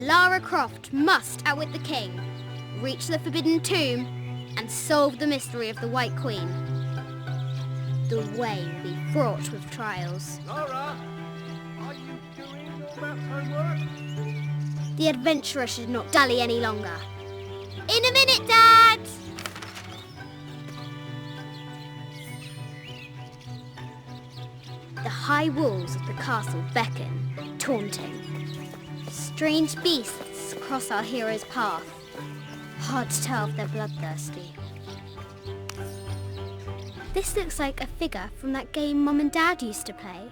Lara Croft must outwit the king, reach the forbidden tomb, and solve the mystery of the White Queen. The way will be fraught with trials. Lara, are you doing all that homework? The adventurer should not dally any longer. In a minute, Dad! The high walls of the castle beckon, taunting. Strange beasts cross our hero's path. Hard to tell if they're bloodthirsty. This looks like a figure from that game Mum and Dad used to play.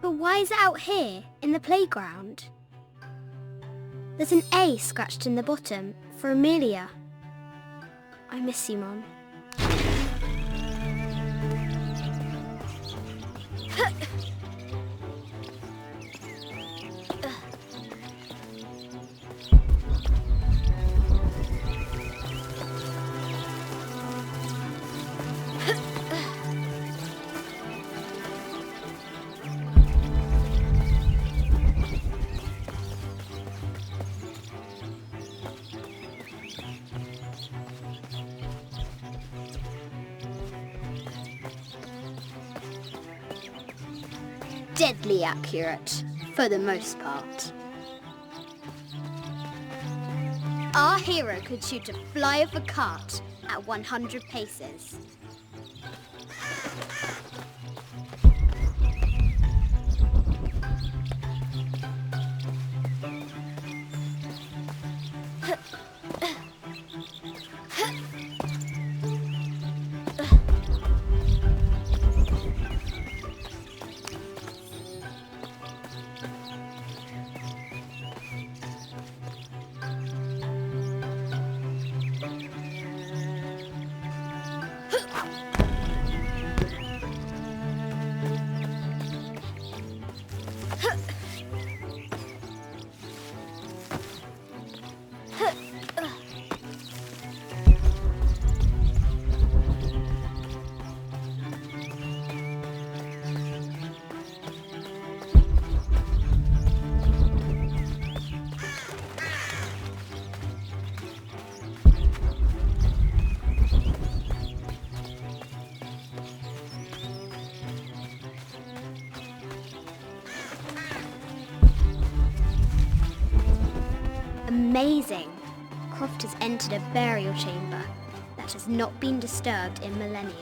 But why is it out here, in the playground? There's an A scratched in the bottom for Amelia. I miss you, Mum. Deadly accurate, for the most part. Our hero could shoot a fly of a cart at 100 paces. Amazing! Croft has entered a burial chamber that has not been disturbed in millennia.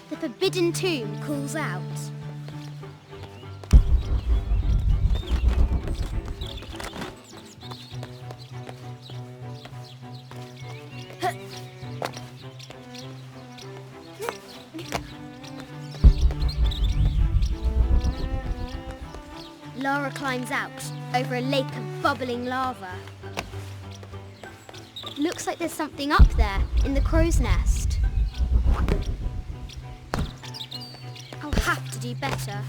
The forbidden tomb calls out. Lara climbs out over a lake of bubbling lava. Looks like there's something up there in the crow's nest. I'll have to do better.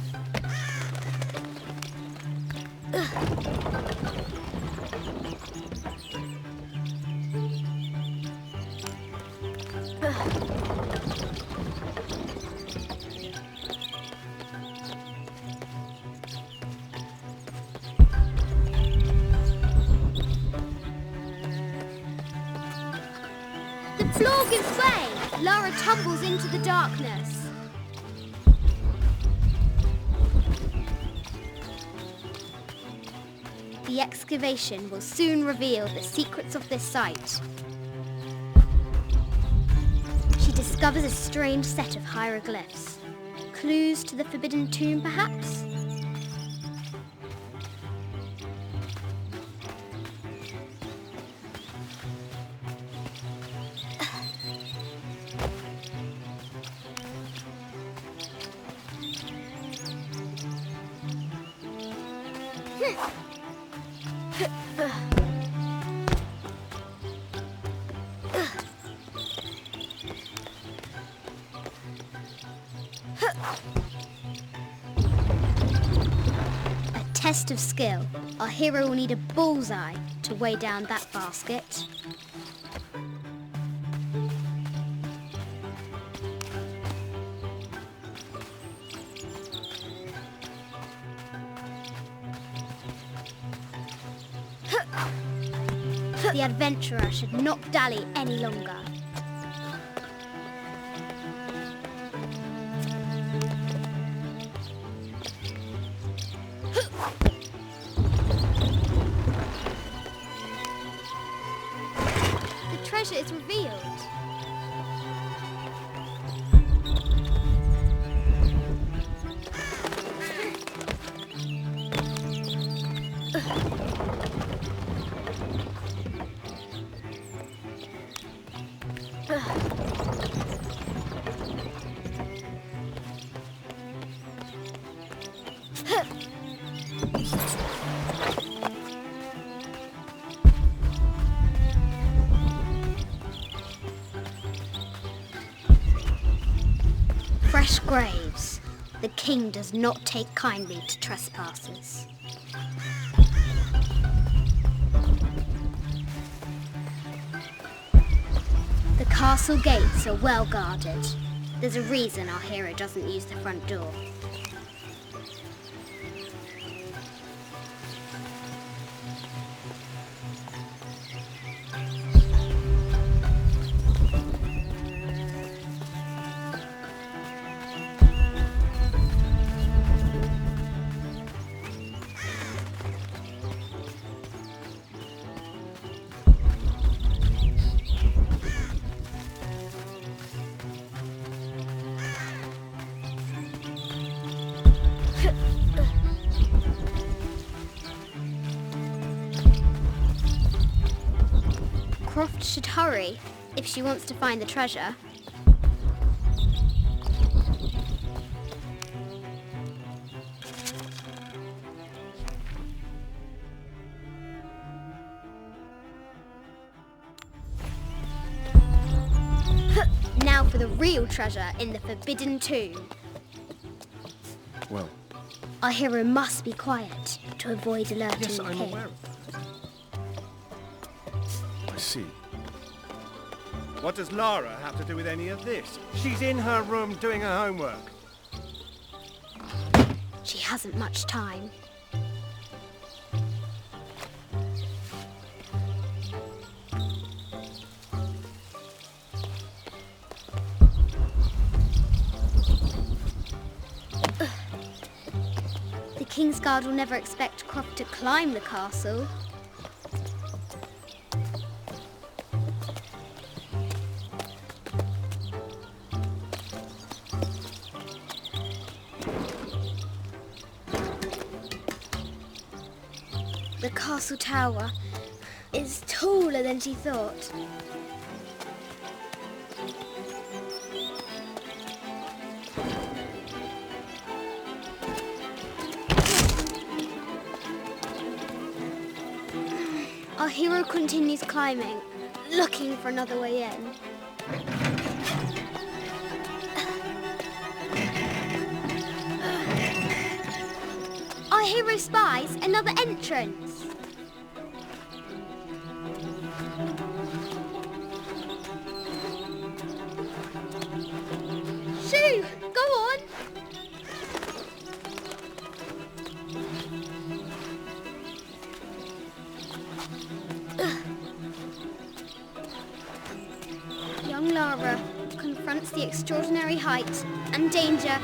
The floor gives way! Lara tumbles into the darkness. The excavation will soon reveal the secrets of this site. She discovers a strange set of hieroglyphs, Clues to the forbidden tomb, perhaps? Test of skill. Our hero will need a bullseye to weigh down that basket. The adventurer should not dally any longer. The treasure is revealed. Fresh graves. The king does not take kindly to trespassers. The castle gates are well guarded. There's a reason our hero doesn't use the front door. Croft should hurry if she wants to find the treasure. Now for the real treasure in the forbidden tomb. Well, Our hero must be quiet to avoid alerting yes, the I'm king. aware of that. I see. What does Lara have to do with any of this? She's in her room doing her homework. She hasn't much time. The King's Guard will never expect Croft to climb the castle. The castle tower is taller than she thought. Our hero continues climbing, looking for another way in. Our hero spies another entrance. Shoo! Go on! Young Lara confronts the extraordinary height and danger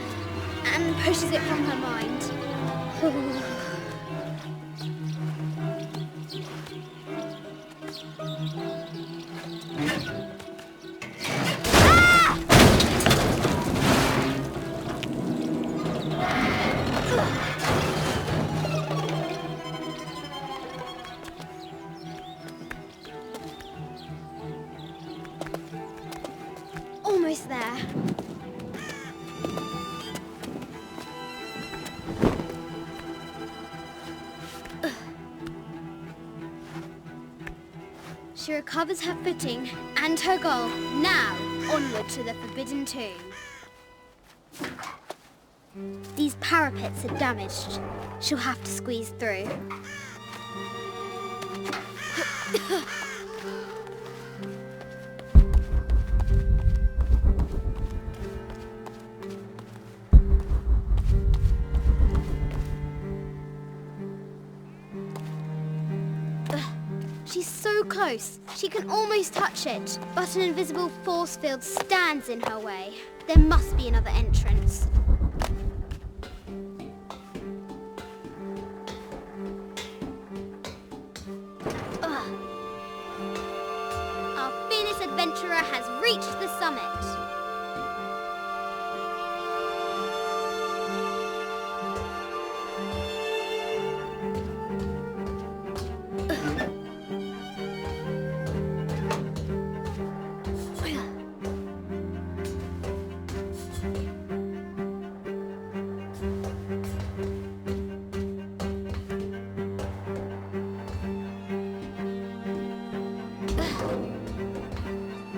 and pushes it from her mind. Ah! Almost there. She recovers her footing and her goal. Now, onward to the Forbidden Tomb. These parapets are damaged. She'll have to squeeze through. She's so close. She can almost touch it. But an invisible force field stands in her way. There must be another entrance. Our fearless adventurer has reached the summit.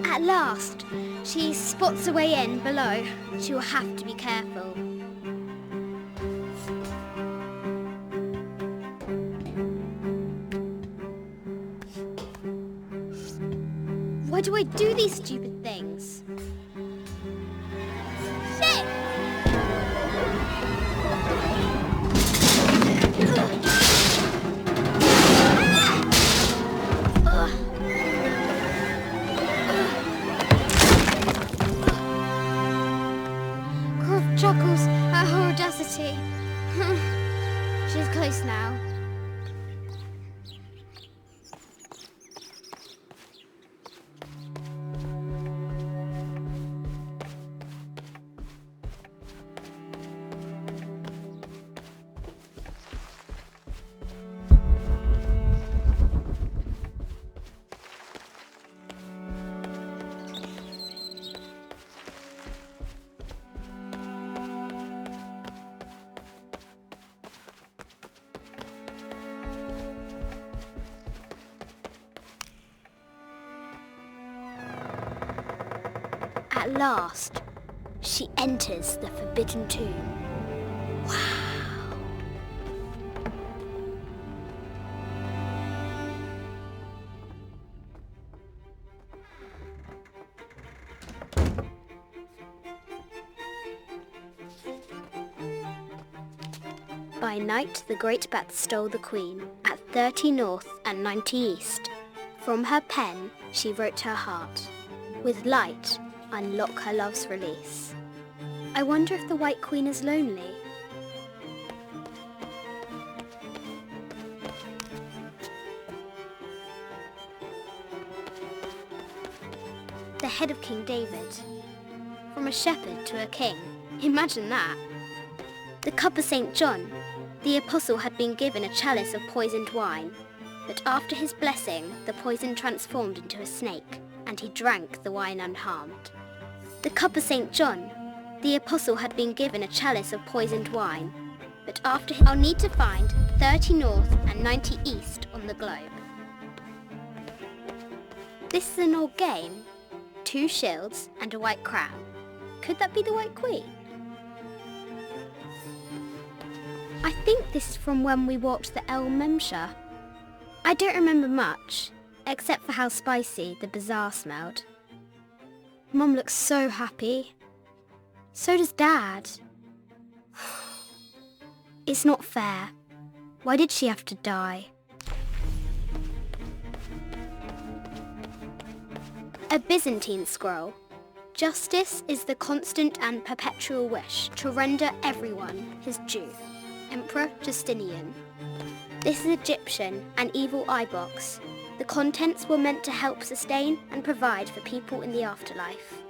At last, she spots a way in below. She will have to be careful. Why do I do these stupid things? Shit! Croft chuckles at her audacity. She's close now. At last, she enters the Forbidden Tomb. Wow! By night, the great bat stole the queen at 30 north and 90 east. From her pen, she wrote her heart. With light, unlock her love's release. I wonder if the White Queen is lonely. The head of King David. From a shepherd to a king. Imagine that. The cup of St. John. The apostle had been given a chalice of poisoned wine, but after his blessing, the poison transformed into a snake, and he drank the wine unharmed. The cup of St. John. The apostle had been given a chalice of poisoned wine, but after I'll need to find 30 north and 90 east on the globe. This is an old game. 2 shields and a white crown. Could that be the White Queen? I think this is from when we walked the El Memsha. I don't remember much, except for how spicy the bazaar smelled. Mum looks so happy. So does Dad. It's not fair. Why did she have to die? A Byzantine scroll. Justice is the constant and perpetual wish to render everyone his due. Emperor Justinian. This is Egyptian, an evil eye box. The contents were meant to help sustain and provide for people in the afterlife.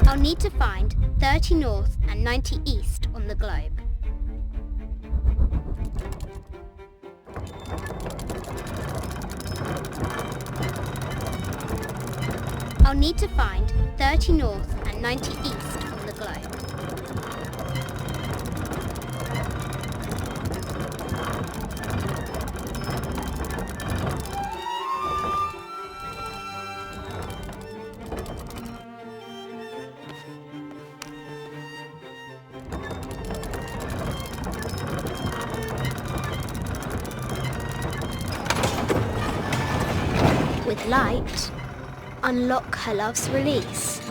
I'll need to find 30 north and 90 east on the globe. I'll need to find 30 north and 90 east on the globe. With light, unlock her love's release.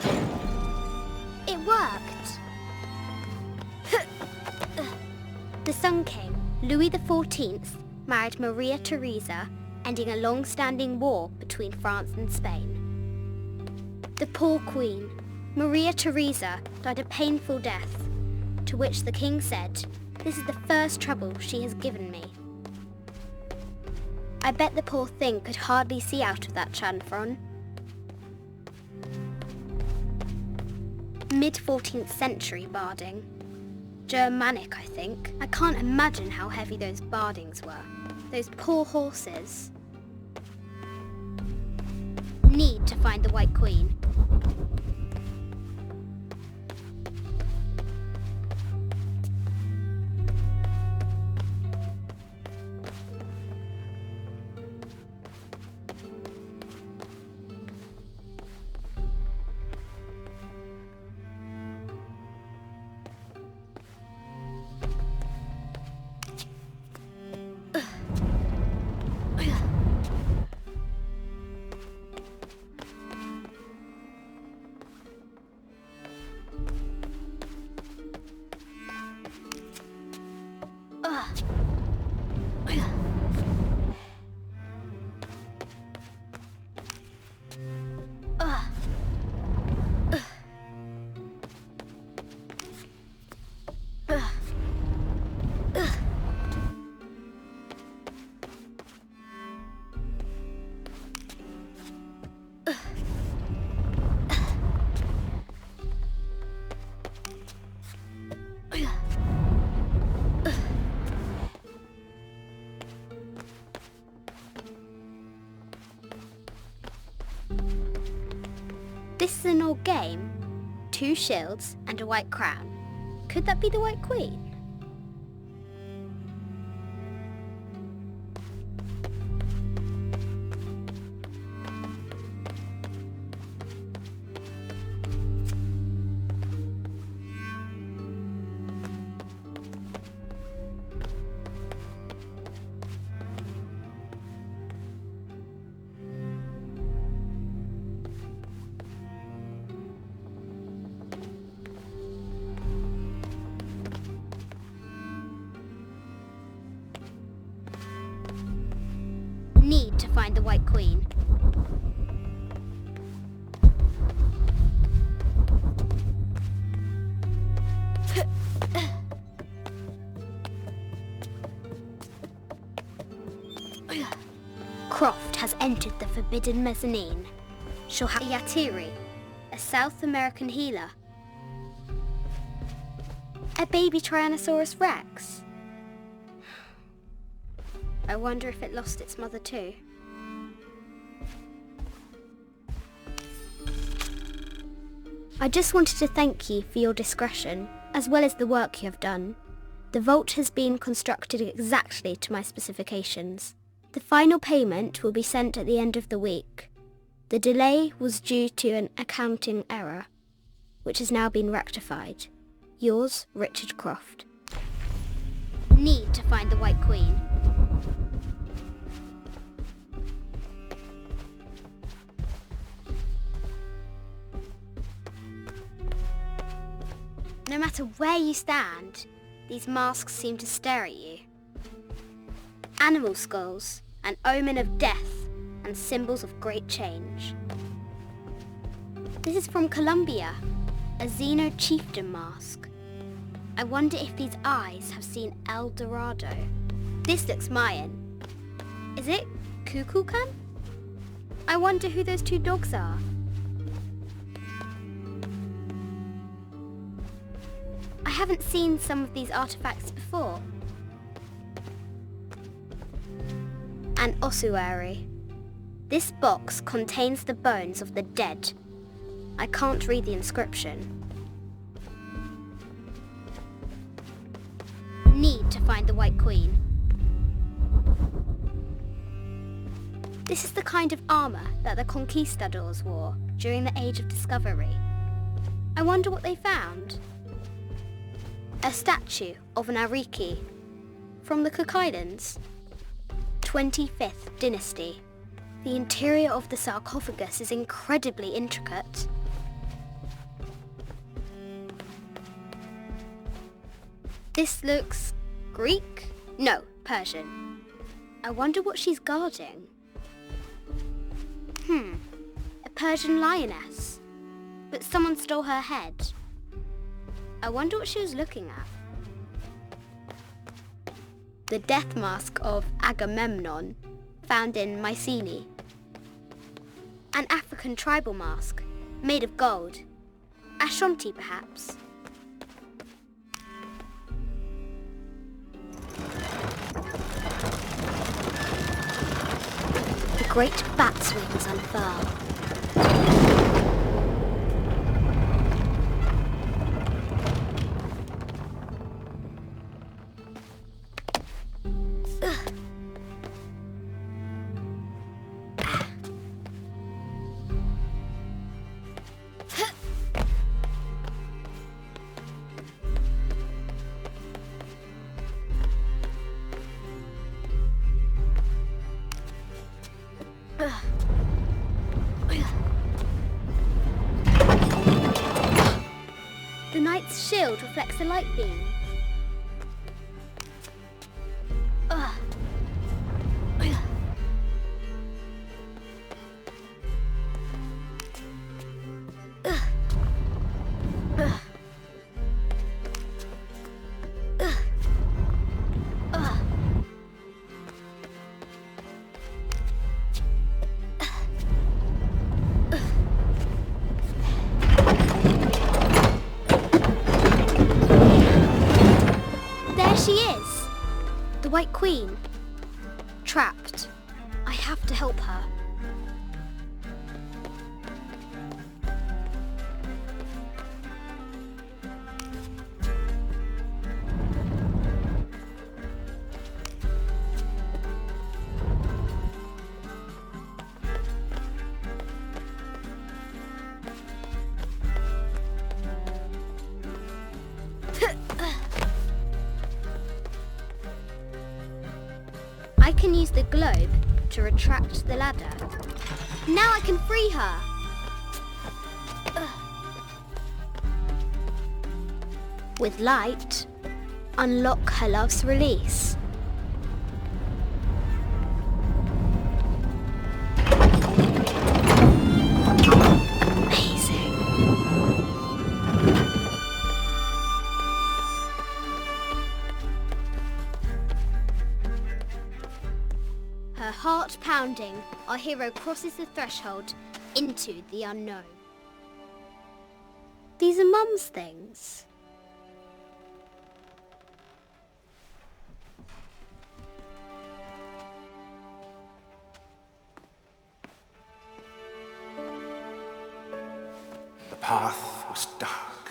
It worked! The Sun King, Louis XIV, married Maria Theresa, ending a long-standing war between France and Spain. The poor Queen, Maria Theresa, died a painful death, to which the King said, "This is the first trouble she has given me." I bet the poor thing could hardly see out of that chanfron. Mid-14th century barding. Germanic, I think. I can't imagine how heavy those bardings were. Those poor horses. Need to find the White Queen. This is an old game. 2 shields and a white crown. Could that be the White Queen? Need to find the White Queen. Croft has entered the forbidden mezzanine. She'll have Yatiri, a South American healer. A baby Tyrannosaurus Rex. I wonder if it lost its mother too. I just wanted to thank you for your discretion, as well as the work you have done. The vault has been constructed exactly to my specifications. The final payment will be sent at the end of the week. The delay was due to an accounting error, which has now been rectified. Yours, Richard Croft. Need to find the White Queen. No matter where you stand, these masks seem to stare at you. Animal skulls, an omen of death and symbols of great change. This is from Colombia, a Xeno chieftain mask. I wonder if these eyes have seen El Dorado. This looks Mayan. Is it Kukulkan? I wonder who those two dogs are. I haven't seen some of these artifacts before. An ossuary. This box contains the bones of the dead. I can't read the inscription. Need to find the White Queen. This is the kind of armour that the conquistadors wore during the Age of Discovery. I wonder what they found. A statue of an Ariki from the Cook Islands. 25th dynasty. The interior of the sarcophagus is incredibly intricate. This looks Greek? No, Persian. I wonder what she's guarding. A Persian lioness. But someone stole her head. I wonder what she was looking at. The death mask of Agamemnon, found in Mycenae. An African tribal mask, made of gold. Ashanti, perhaps. The great bat's wings unfurl. The knight's shield reflects the light beam. She is! The White Queen. Trapped. I have to help her. I can use the globe to retract the ladder. Now I can free her! With light, unlock her love's release. Amazing. Her heart pounding, our hero crosses the threshold into the unknown. These are Mum's things. The path was dark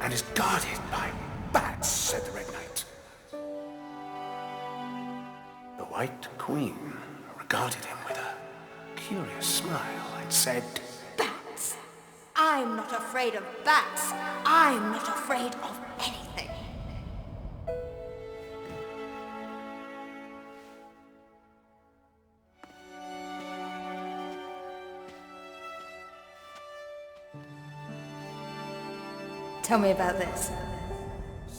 and is guarded by bats, said the Red Knight. The White Queen regarded him with a curious smile and said, Bats! I'm not afraid of bats. I'm not afraid of anything. Tell me about this.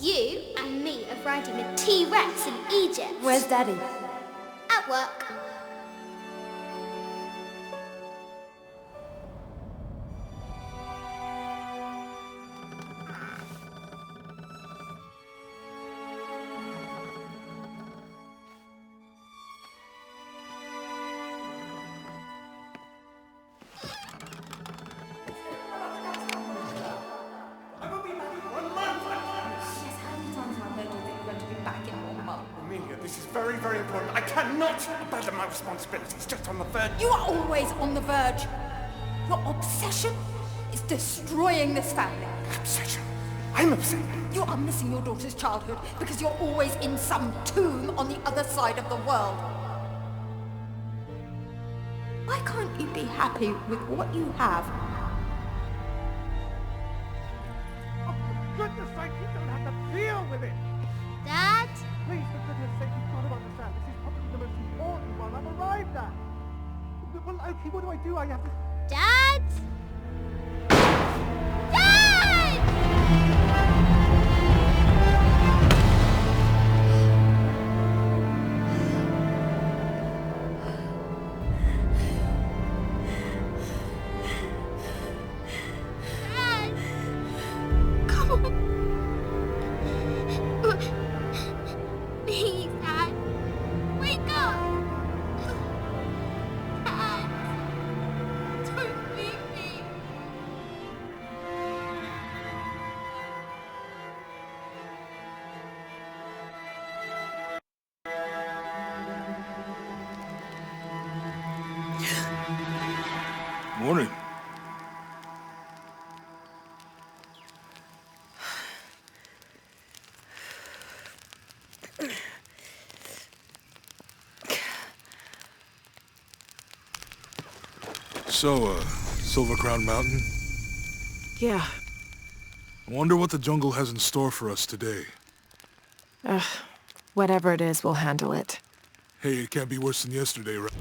You and me are riding a T-Rex in Egypt. Where's Daddy? At work. Amelia, this is very, very important. I cannot abandon my responsibilities just on the verge. You are always on the verge. Your obsession is destroying this family. Obsession? I'm upset. You are missing your daughter's childhood because you're always in some tomb on the other side of the world. Why can't you be happy with what you have? Oh, for goodness sake, you don't have to deal with it. Dad? Please, for goodness sake, you've got to understand. This is probably the most important one I've arrived at. Well, okay, what do? I have to... Dad? Dad! Dad! Come on. Please, Dad. Wake up. Dad. Don't leave me. Morning. So, Silver Crown Mountain? Yeah. I wonder what the jungle has in store for us today. Whatever it is, we'll handle it. Hey, it can't be worse than yesterday, right?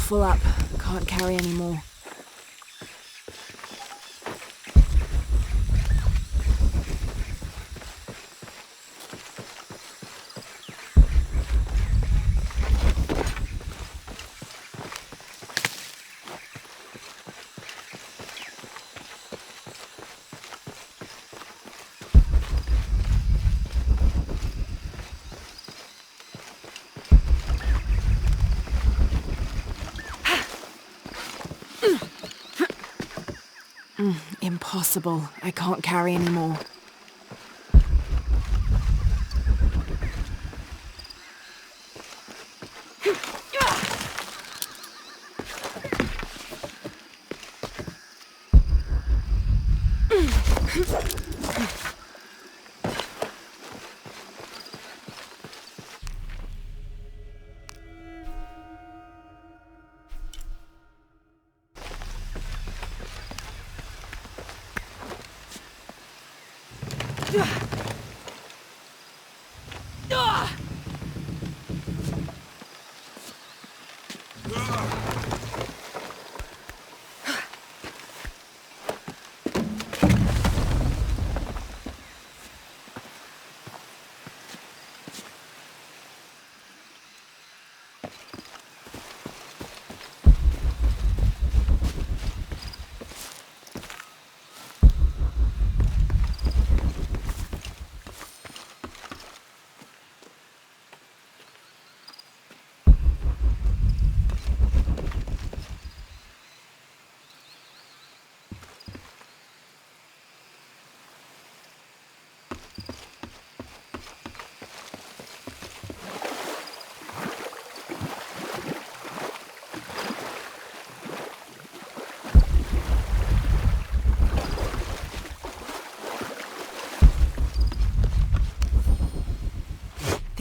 full up. Can't carry any more. Impossible. I can't carry any more.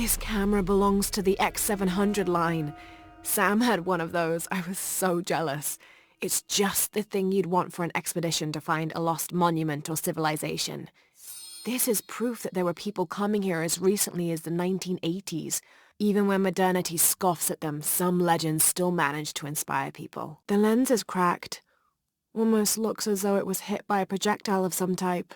This camera belongs to the X700 line. Sam had one of those. I was so jealous. It's just the thing you'd want for an expedition to find a lost monument or civilization. This is proof that there were people coming here as recently as the 1980s. Even when modernity scoffs at them, some legends still manage to inspire people. The lens is cracked. Almost looks as though it was hit by a projectile of some type.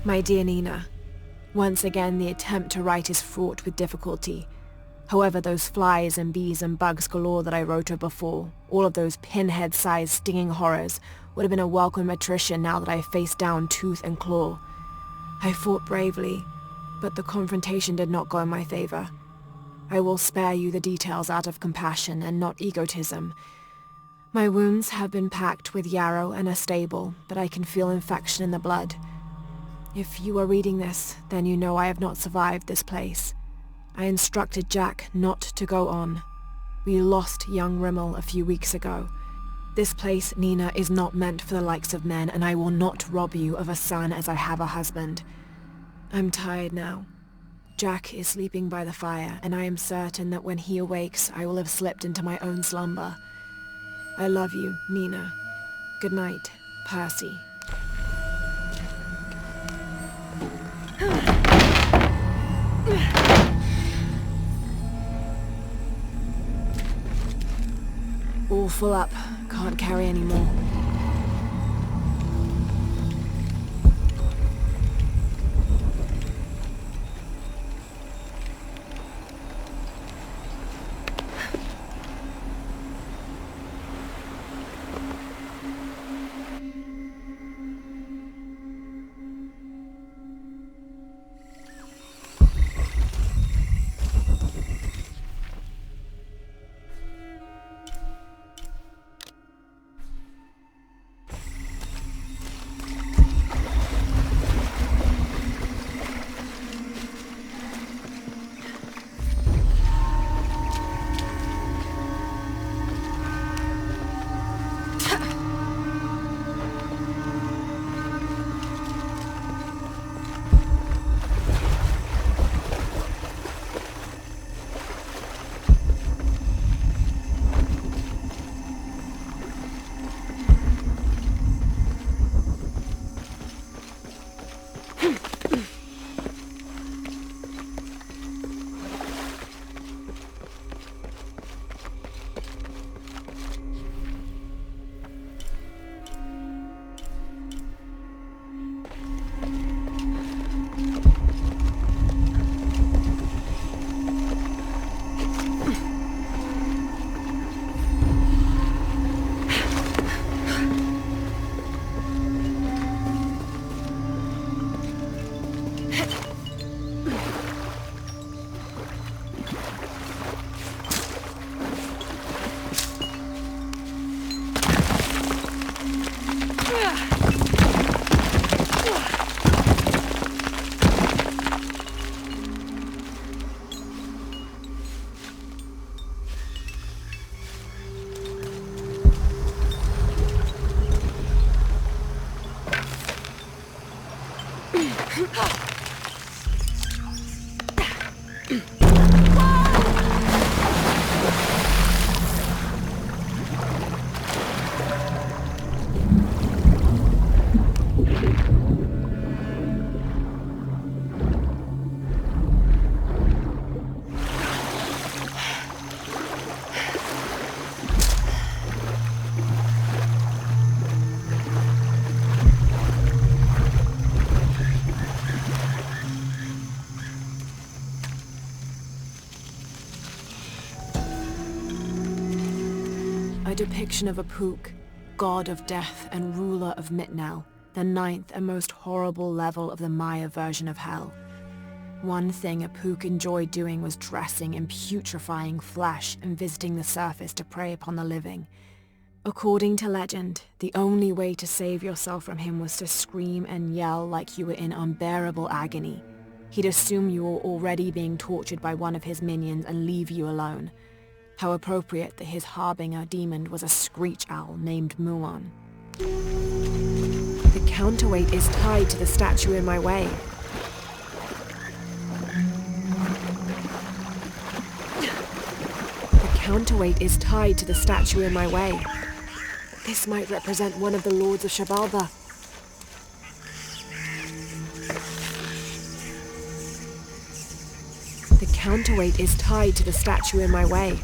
My dear Nina, once again the attempt to write is fraught with difficulty. However, those flies and bees and bugs galore that I wrote of before, all of those pinhead-sized stinging horrors, would have been a welcome attrition now that I faced down tooth and claw. I fought bravely, but the confrontation did not go in my favor. I will spare you the details out of compassion and not egotism. My wounds have been packed with yarrow and are stable, but I can feel infection in the blood. If you are reading this, then you know I have not survived this place. I instructed Jack not to go on. We lost young Rimmel a few weeks ago. This place, Nina, is not meant for the likes of men, and I will not rob you of a son as I have a husband. I'm tired now. Jack is sleeping by the fire, and I am certain that when he awakes, I will have slipped into my own slumber. I love you, Nina. Good night, Percy. All full up. Can't carry any more. A depiction of Apuk, god of death and ruler of Mitnell, the ninth and most horrible level of the Maya version of hell. One thing Apuk enjoyed doing was dressing in putrefying flesh and visiting the surface to prey upon the living. According to legend, the only way to save yourself from him was to scream and yell like you were in unbearable agony. He'd assume you were already being tortured by one of his minions and leave you alone. How appropriate that his harbinger demon was a screech owl named Muon. The counterweight is tied to the statue in my way. The counterweight is tied to the statue in my way. This might represent one of the lords of Shabalba. The counterweight is tied to the statue in my way.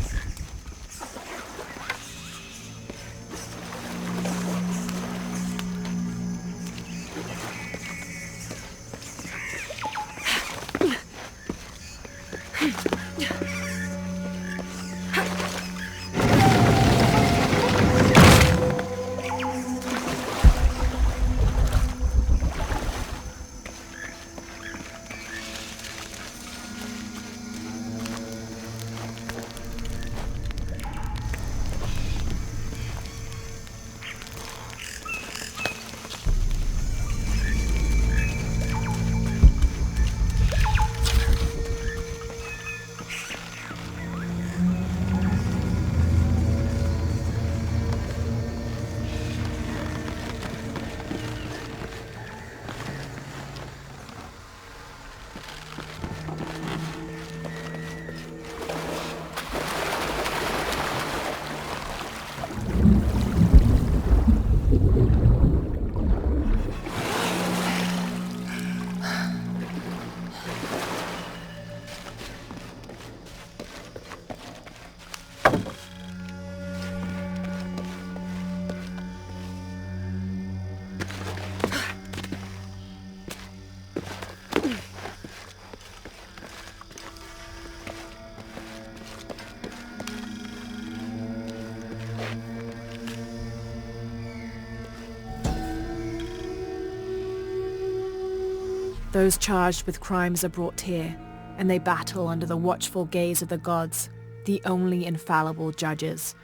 Those charged with crimes are brought here, and they battle under the watchful gaze of the gods, the only infallible judges.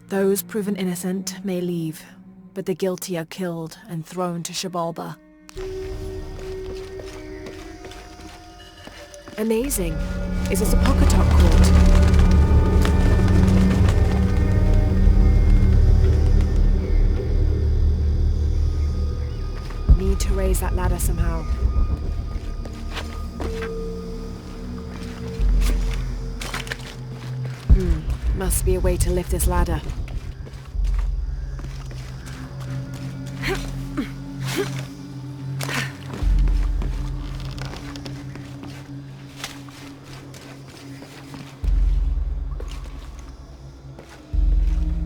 Those proven innocent may leave, but the guilty are killed and thrown to Shabalba. Amazing. Is this a Pocketok court? Need to raise that ladder somehow. Must be a way to lift this ladder.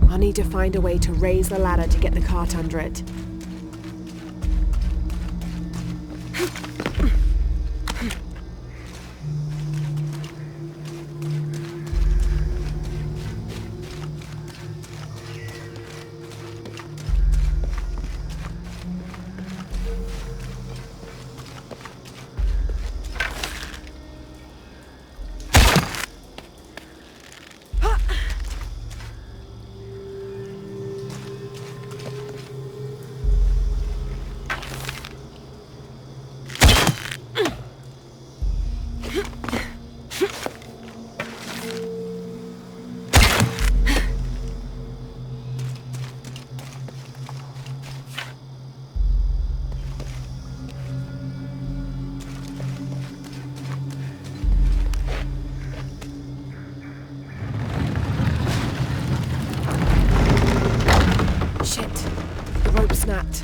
I'll need to find a way to raise the ladder to get the cart under it. Snapped.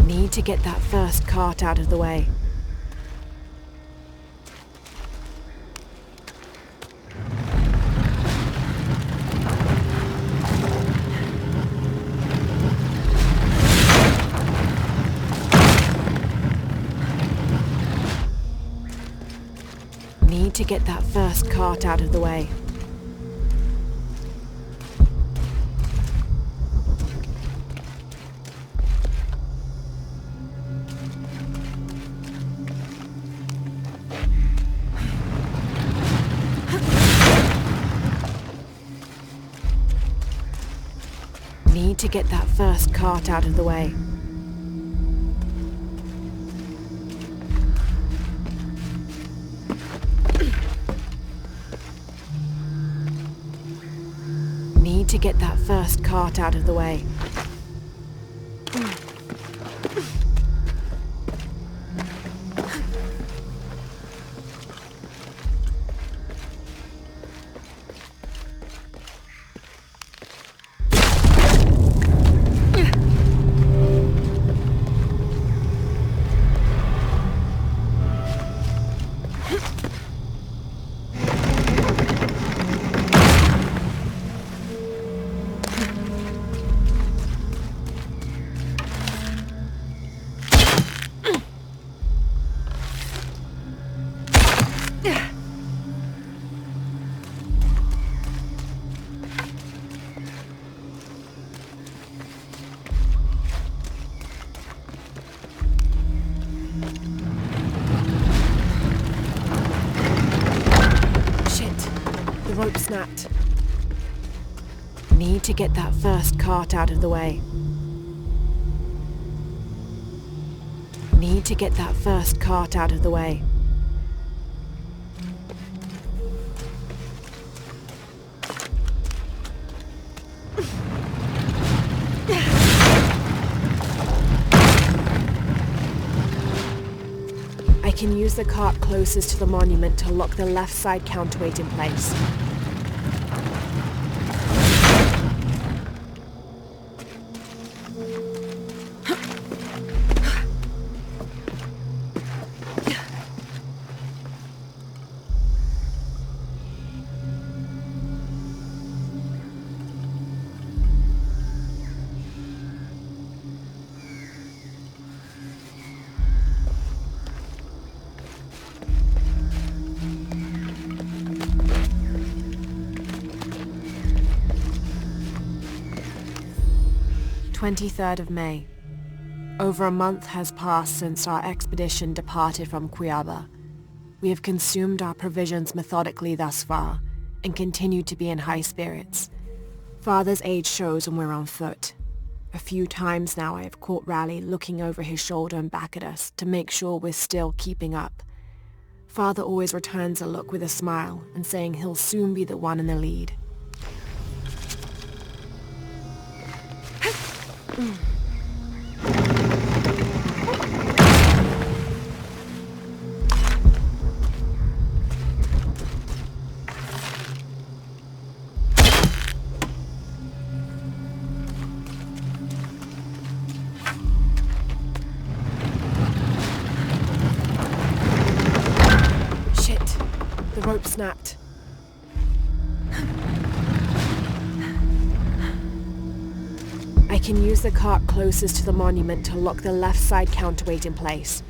Need to get that first cart out of the way. Need to get that first cart out of the way. Need to get that first cart out of the way. Need to get that first cart out of the way. The rope snapped. Need to get that first cart out of the way. Need to get that first cart out of the way. I can use the cart closest to the monument to lock the left side counterweight in place. 23rd of May. Over a month has passed since our expedition departed from Cuiaba. We have consumed our provisions methodically thus far, and continue to be in high spirits. Father's age shows when we're on foot. A few times now I have caught Raleigh looking over his shoulder and back at us to make sure we're still keeping up. Father always returns a look with a smile and saying he'll soon be the one in the lead. The rope snapped. I can use the cart closest to the monument to lock the left side counterweight in place.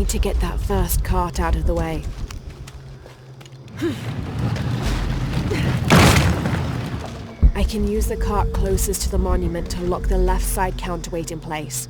To get that first cart out of the way. I can use the cart closest to the monument to lock the left side counterweight in place.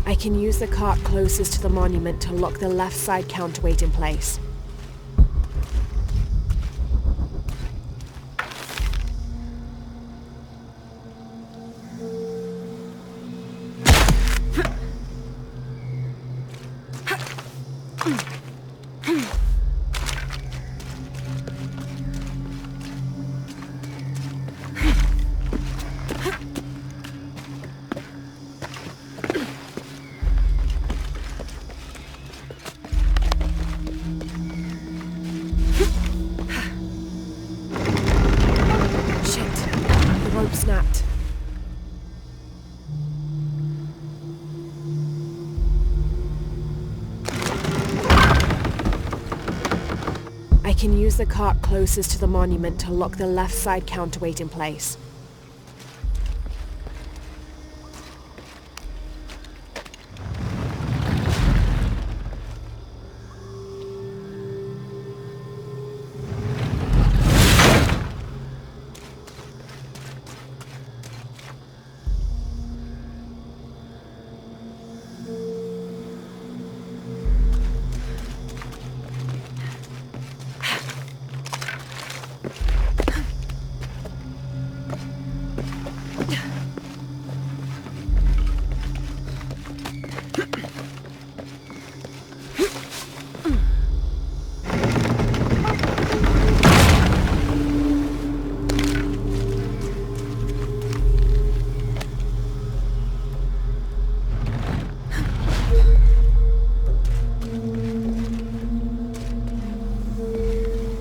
I can use the cart closest to the monument to lock the left side counterweight in place. Snapped. I can use the cart closest to the monument to lock the left side counterweight in place.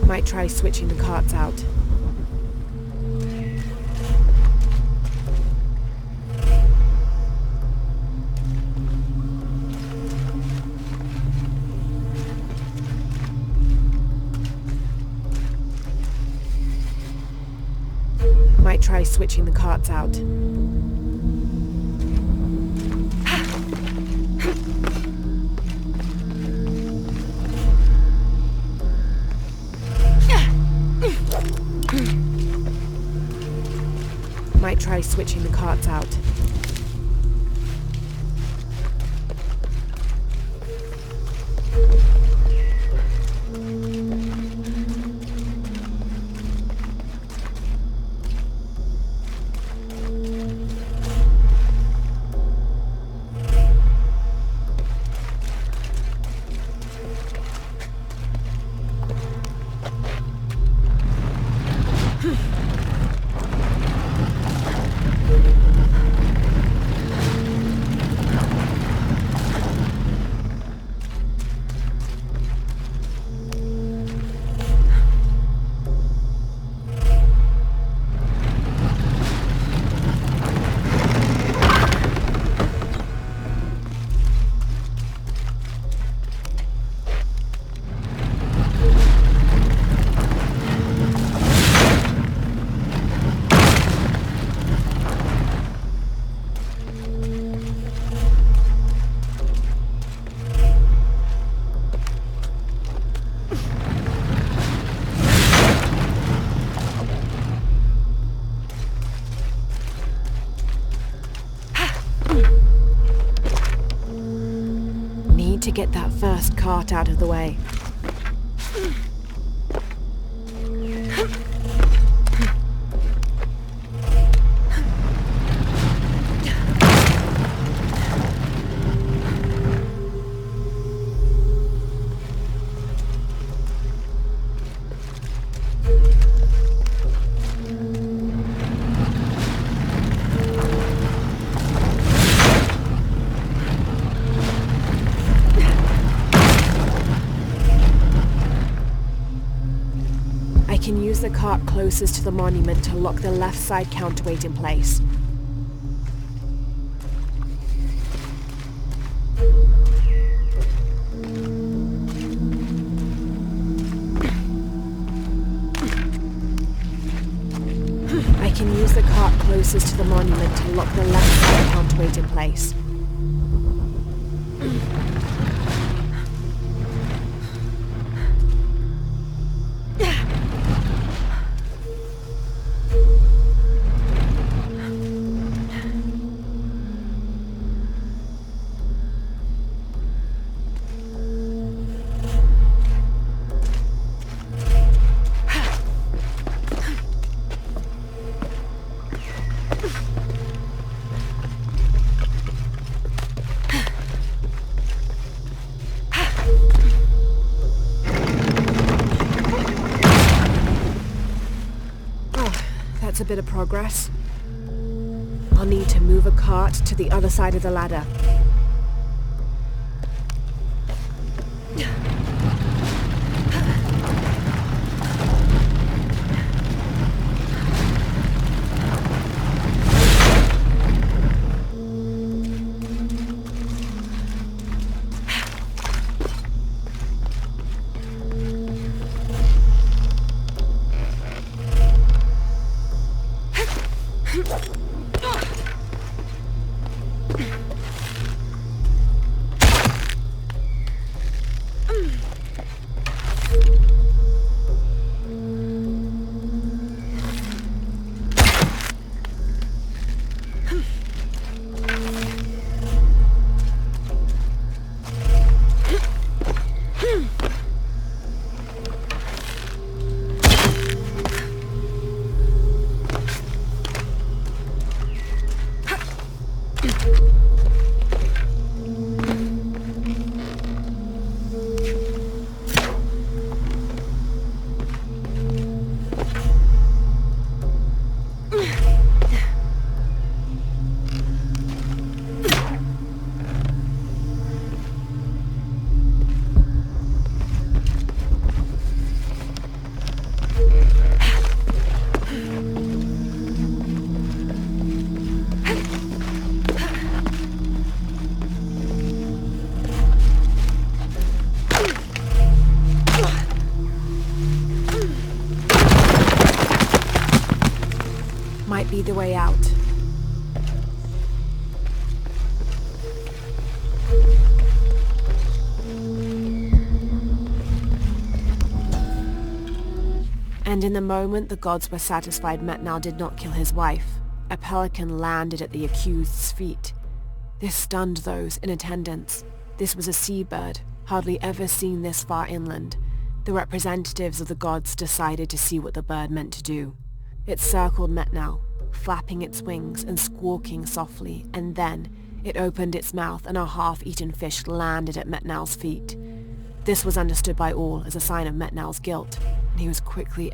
Might try switching the carts out. Might try switching the carts out. Might try switching the carts out. get that first cart out of the way. I can use the cart closest to the monument to lock the left side counterweight in place. I can use the cart closest to the monument to lock the left side counterweight in place. That's a bit of progress. I'll need to move a cart to the other side of the ladder. Might be the way out. And in the moment the gods were satisfied Metnal did not kill his wife, a pelican landed at the accused's feet. This stunned those in attendance. This was a seabird, hardly ever seen this far inland. The representatives of the gods decided to see what the bird meant to do. It circled Metnal, flapping its wings and squawking softly, and then it opened its mouth and a half-eaten fish landed at Metnal's feet. This was understood by all as a sign of Metnal's guilt, and he was quickly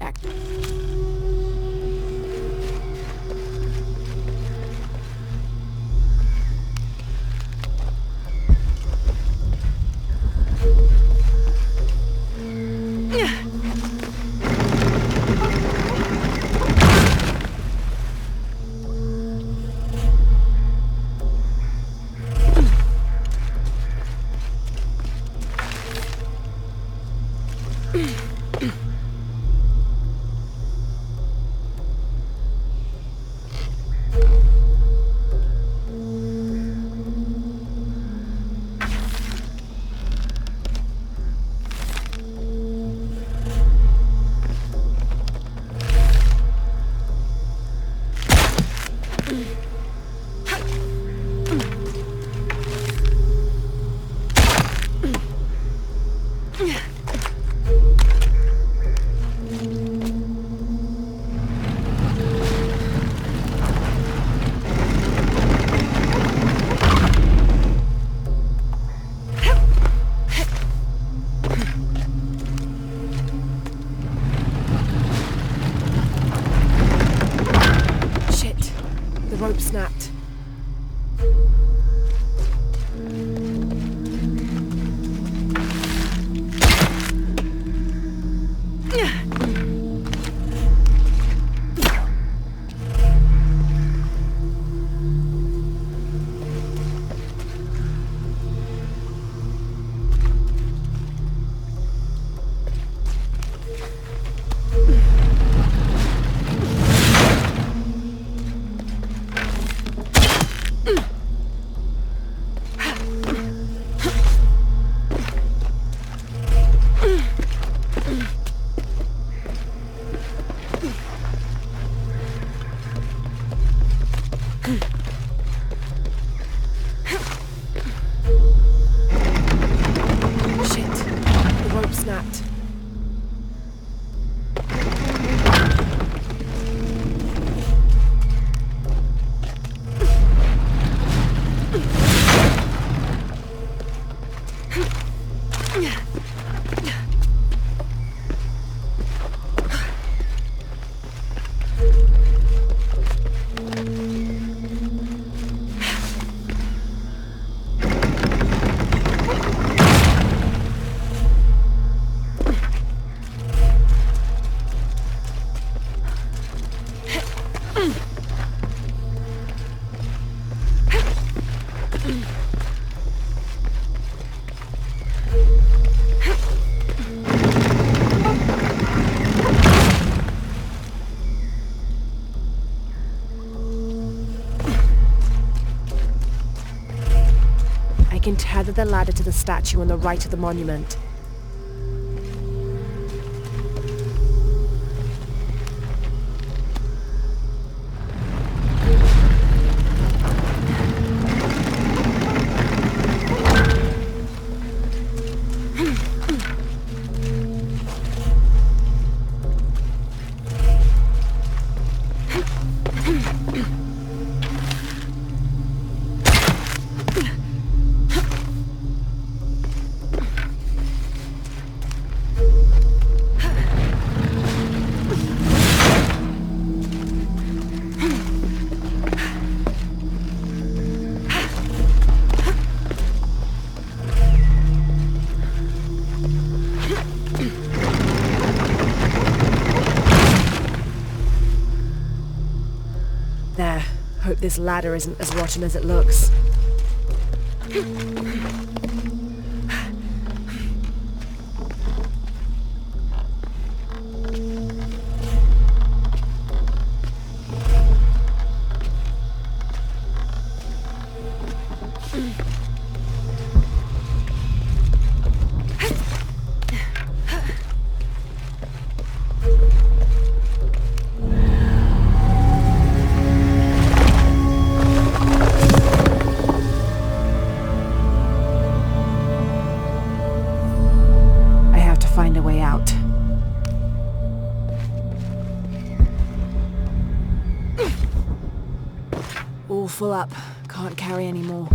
rope snapped. I can tether the ladder to the statue on the right of the monument. There. Hope this ladder isn't as rotten as it looks. Find a way out. All full up. Can't carry any more.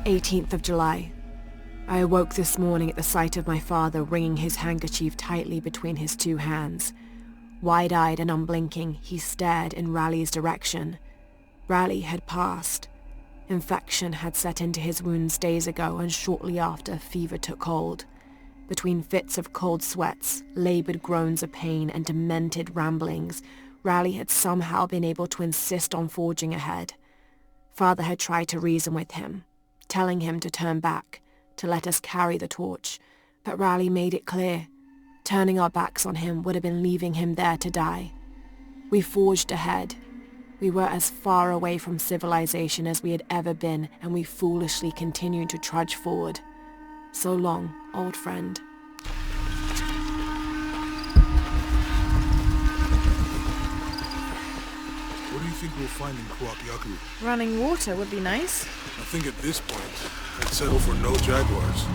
"18th of July. I awoke this morning at the sight of my father wringing his handkerchief tightly between his two hands. Wide-eyed and unblinking, he stared in Raleigh's direction. Raleigh had passed. Infection had set into his wounds days ago, and shortly after, fever took hold. Between fits of cold sweats, laboured groans of pain, and demented ramblings, Raleigh had somehow been able to insist on forging ahead. Father had tried to reason with him, telling him to turn back, to let us carry the torch, but Raleigh made it clear. Turning our backs on him would have been leaving him there to die. We forged ahead. We were as far away from civilization as we had ever been, and we foolishly continued to trudge forward. So long, old friend. What do you think we'll find in Kuapiaku? Running water would be nice. I think at this point, I'd settle for no jaguars.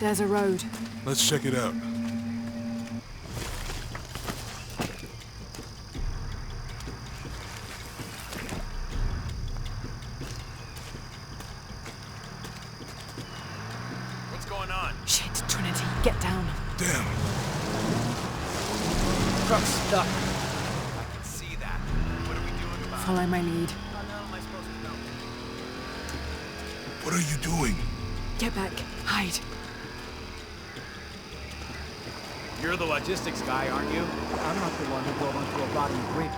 There's a road. Let's check it out. What's going on? Shit, Trinity, get down. Damn. Truck's stuck. I can see that. What are we doing about it? Follow my lead. How the hell am I supposed to know? What are you doing? Get back. Hide. You're the logistics guy, aren't you? I'm not the one who drove onto a bottom bridge.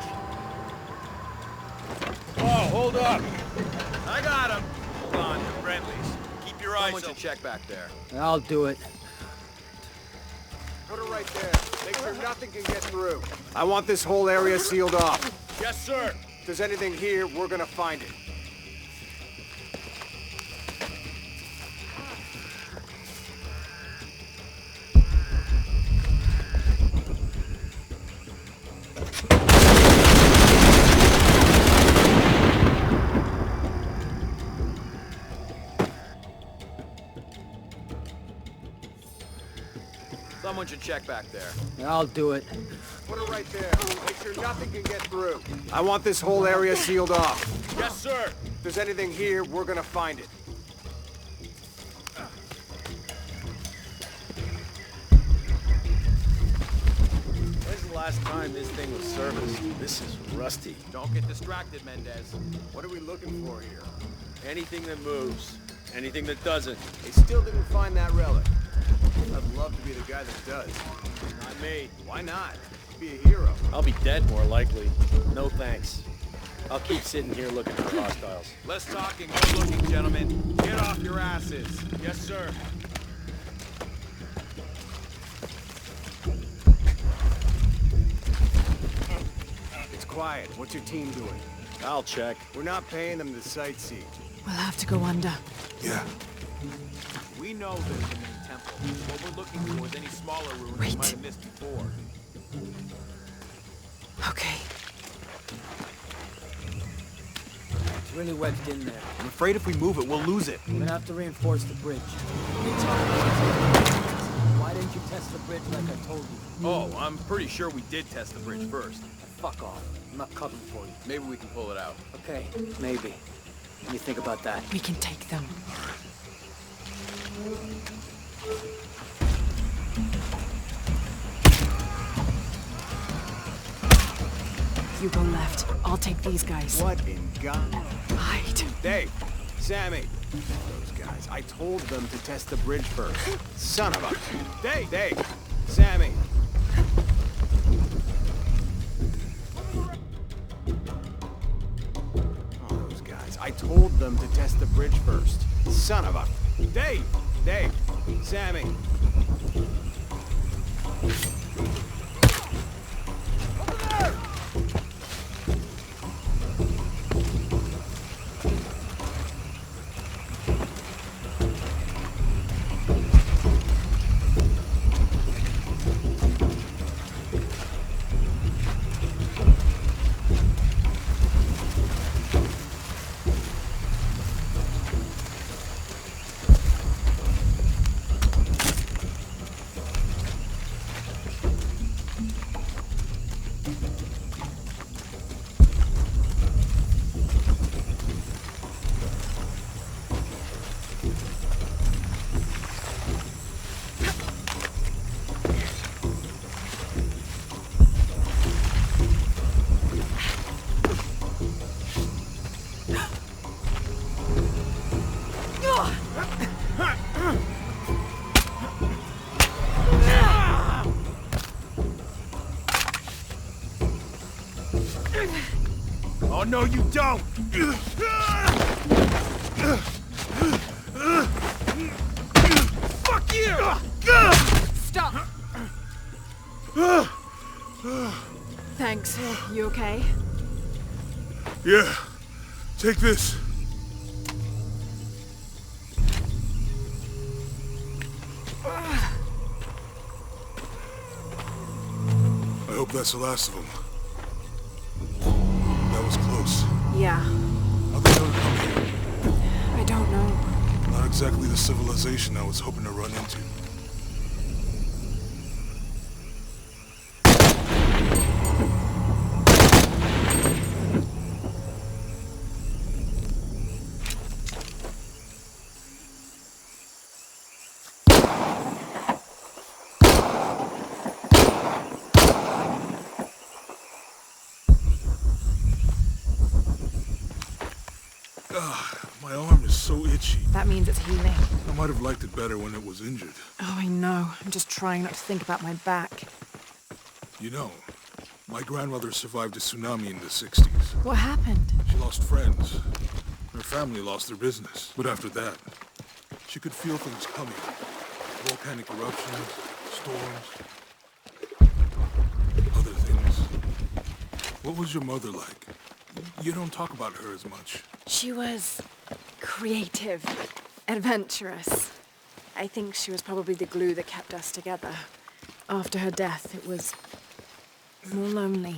Oh, hold up! I got him! Hold on, you're friendlies. Keep your eyes open. Someone should check back there. I'll do it. Put it right there. Make sure nothing can get through. I want this whole area sealed off. Yes, sir! If there's anything here, we're gonna find it. Someone should check back there. I'll do it. Put it right there. Make sure nothing can get through. I want this whole area sealed off. Yes, sir! If there's anything here, we're gonna find it. When's the last time this thing was serviced? This is rusty. Don't get distracted, Mendez. What are we looking for here? Anything that moves. Anything that doesn't. They still didn't find that relic. I'd love to be the guy that does. Not me. Why not? Be a hero. I'll be dead more likely. No thanks. I'll keep sitting here looking for hostiles. Less talking, more looking, gentlemen. Get off your asses. Yes, sir. It's quiet. What's your team doing? I'll check. We're not paying them to sightsee. We'll have to go under. Yeah. We know there's the main temple. What we're looking for is any smaller ruins we might have missed before. Okay. It's really wedged in there. I'm afraid if we move it, we'll lose it. We're gonna have to reinforce the bridge. Why didn't you test the bridge like I told you? Oh, I'm pretty sure we did test the bridge first. Fuck off. I'm not covering for you. Maybe we can pull it out. Okay, maybe. What do you think about that? We can take them. You go left. I'll take these guys. What in God? Hide. Dave, Sammy, those guys. I told them to test the bridge first. Son of a... Dave, Sammy. Oh, those guys. I told them to test the bridge first. Son of a... Dave, Sammy. Oh, no, you don't! Fuck you! Stop! Thanks. You okay? Yeah. Take this. I hope that's the last of them. That was close. Yeah. How'd they know to come here? I don't know. Not exactly the civilization I was hoping to run into. My arm is so itchy. That means it's healing. I might have liked it better when it was injured. Oh, I know. I'm just trying not to think about my back. You know, my grandmother survived a tsunami in the 60s. What happened? She lost friends. Her family lost their business. But after that, she could feel things coming. Volcanic eruptions, storms, other things. What was your mother like? You don't talk about her as much. She was creative, adventurous. I think she was probably the glue that kept us together. After her death, it was more lonely.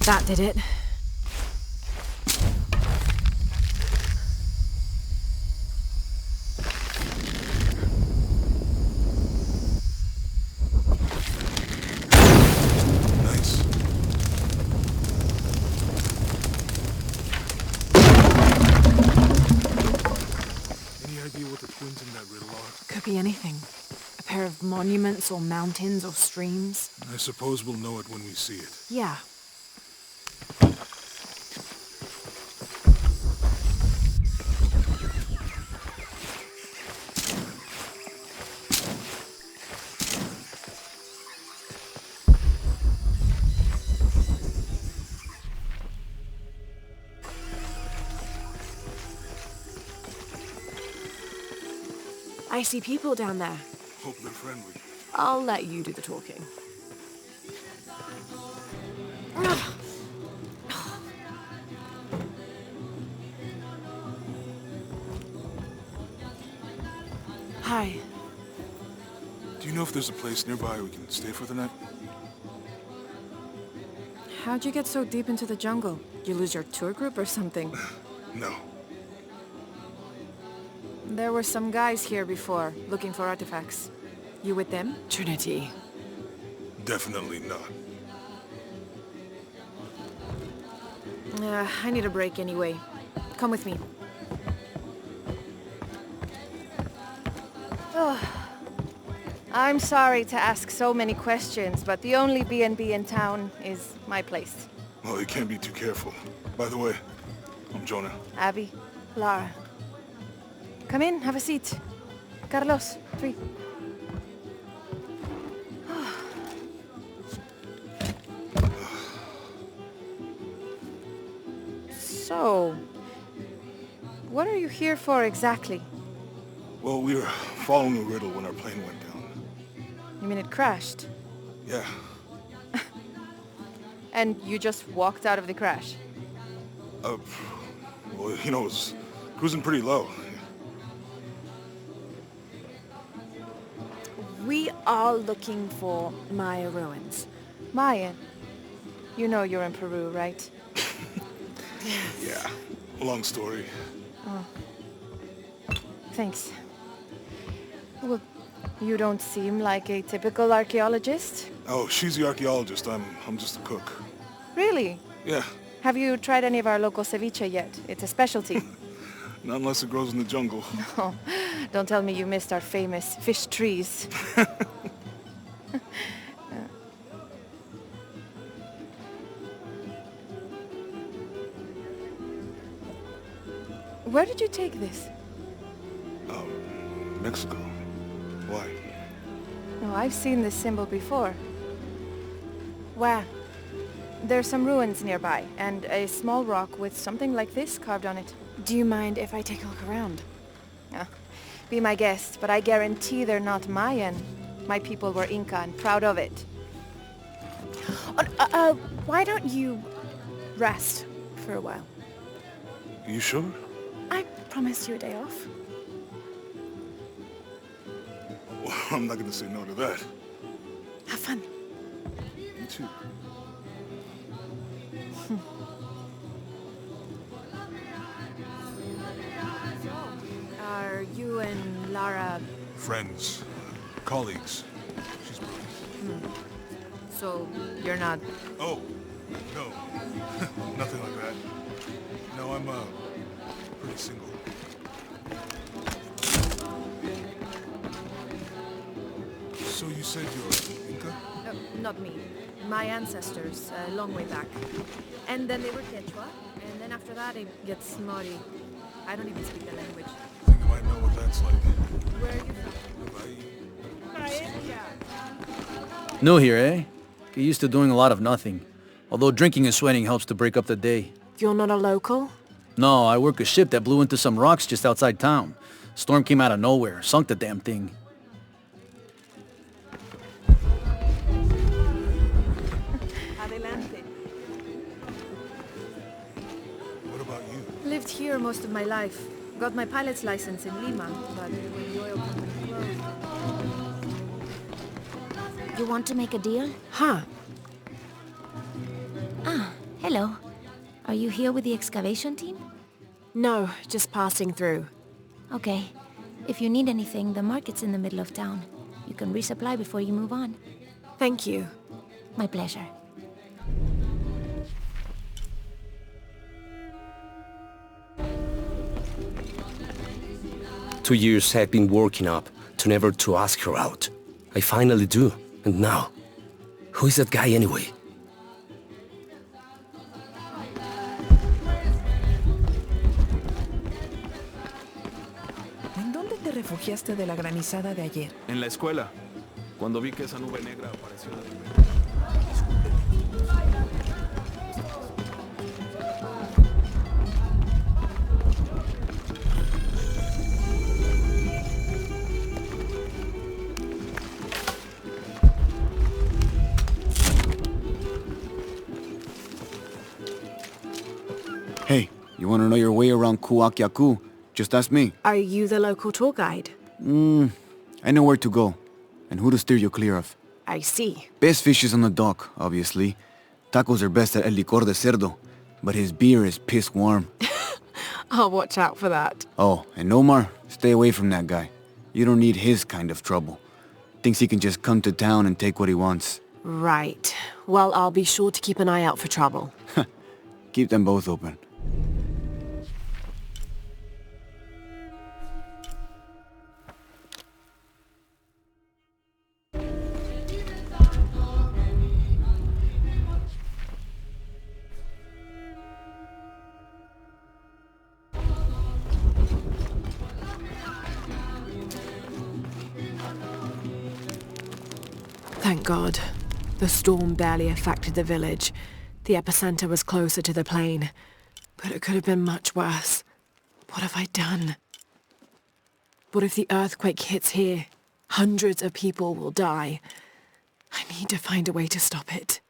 That did it. Nice. Any idea what the twins in that riddle are? Could be anything. A pair of monuments or mountains or streams. I suppose we'll know it when we see it. Yeah. I see people down there. Hope they're friendly. I'll let you do the talking. Hi. Do you know if there's a place nearby we can stay for the night? How'd you get so deep into the jungle? You lose your tour group or something? No. There were some guys here before, looking for artifacts. You with them? Trinity. Definitely not. I need a break anyway. Come with me. I'm sorry to ask so many questions, but the only B&B in town is my place. Well, you can't be too careful. By the way, I'm Jonah. Abby, Lara. Come in, have a seat. Carlos, 3. So, what are you here for exactly? Well, we were following a riddle when our plane went down. You mean it crashed? Yeah. And you just walked out of the crash? Well, you know, it was cruising pretty low. We are looking for Maya ruins. Mayan? You know you're in Peru, right? Yeah. Long story. Thanks. Well, you don't seem like a typical archaeologist. Oh, she's the archaeologist. I'm just a cook. Really? Yeah. Have you tried any of our local ceviche yet? It's a specialty. Not unless it grows in the jungle. Oh, don't tell me you missed our famous fish trees. Where did you take this? Mexico. Why? Oh, I've seen this symbol before. Where? There's some ruins nearby, and a small rock with something like this carved on it. Do you mind if I take a look around? Be my guest, but I guarantee they're not Mayan. My people were Inca and proud of it. Why don't you rest for a while? You sure? I promised you a day off. Well, I'm not gonna say no to that. Have fun. You too. Are you and Lara... Friends. Colleagues. She's brilliant. So, you're not... Oh, no. Nothing like that. No, I'm, pretty single. So you said you're Inca? Not me. My ancestors, a long way back. And then they were Quechua, and then after that it gets Mori. I don't even speak the language. I think I might know what that's like. Where are you from? New here, eh? Get used to doing a lot of nothing. Although drinking and sweating helps to break up the day. You're not a local? No, I work a ship that blew into some rocks just outside town. Storm came out of nowhere, sunk the damn thing. Adelante. What about you? Lived here most of my life. Got my pilot's license in Lima, but when the oil company closed... You want to make a deal? Huh. Ah, hello. Are you here with the excavation team? No, just passing through. Okay. If you need anything, the market's in the middle of town. You can resupply before you move on. Thank you. My pleasure. Two years I've been working up to never to ask her out. I finally do, and now, who is that guy anyway? ¿En dónde te refugiaste de la granizada de ayer? En la escuela, cuando vi que esa nube negra apareció de repente. Hey, you want to know your way around Kuakyaku? Just ask me. Are you the local tour guide? I know where to go, and who to steer you clear of. I see. Best fish is on the dock, obviously. Tacos are best at El Licor de Cerdo, but his beer is piss warm. I'll watch out for that. Oh, and Omar, stay away from that guy. You don't need his kind of trouble. Thinks he can just come to town and take what he wants. Right. Well, I'll be sure to keep an eye out for trouble. Keep them both open. Thank God. The storm barely affected the village. The epicenter was closer to the plain. But it could have been much worse. What have I done? What if the earthquake hits here? Hundreds of people will die. I need to find a way to stop it.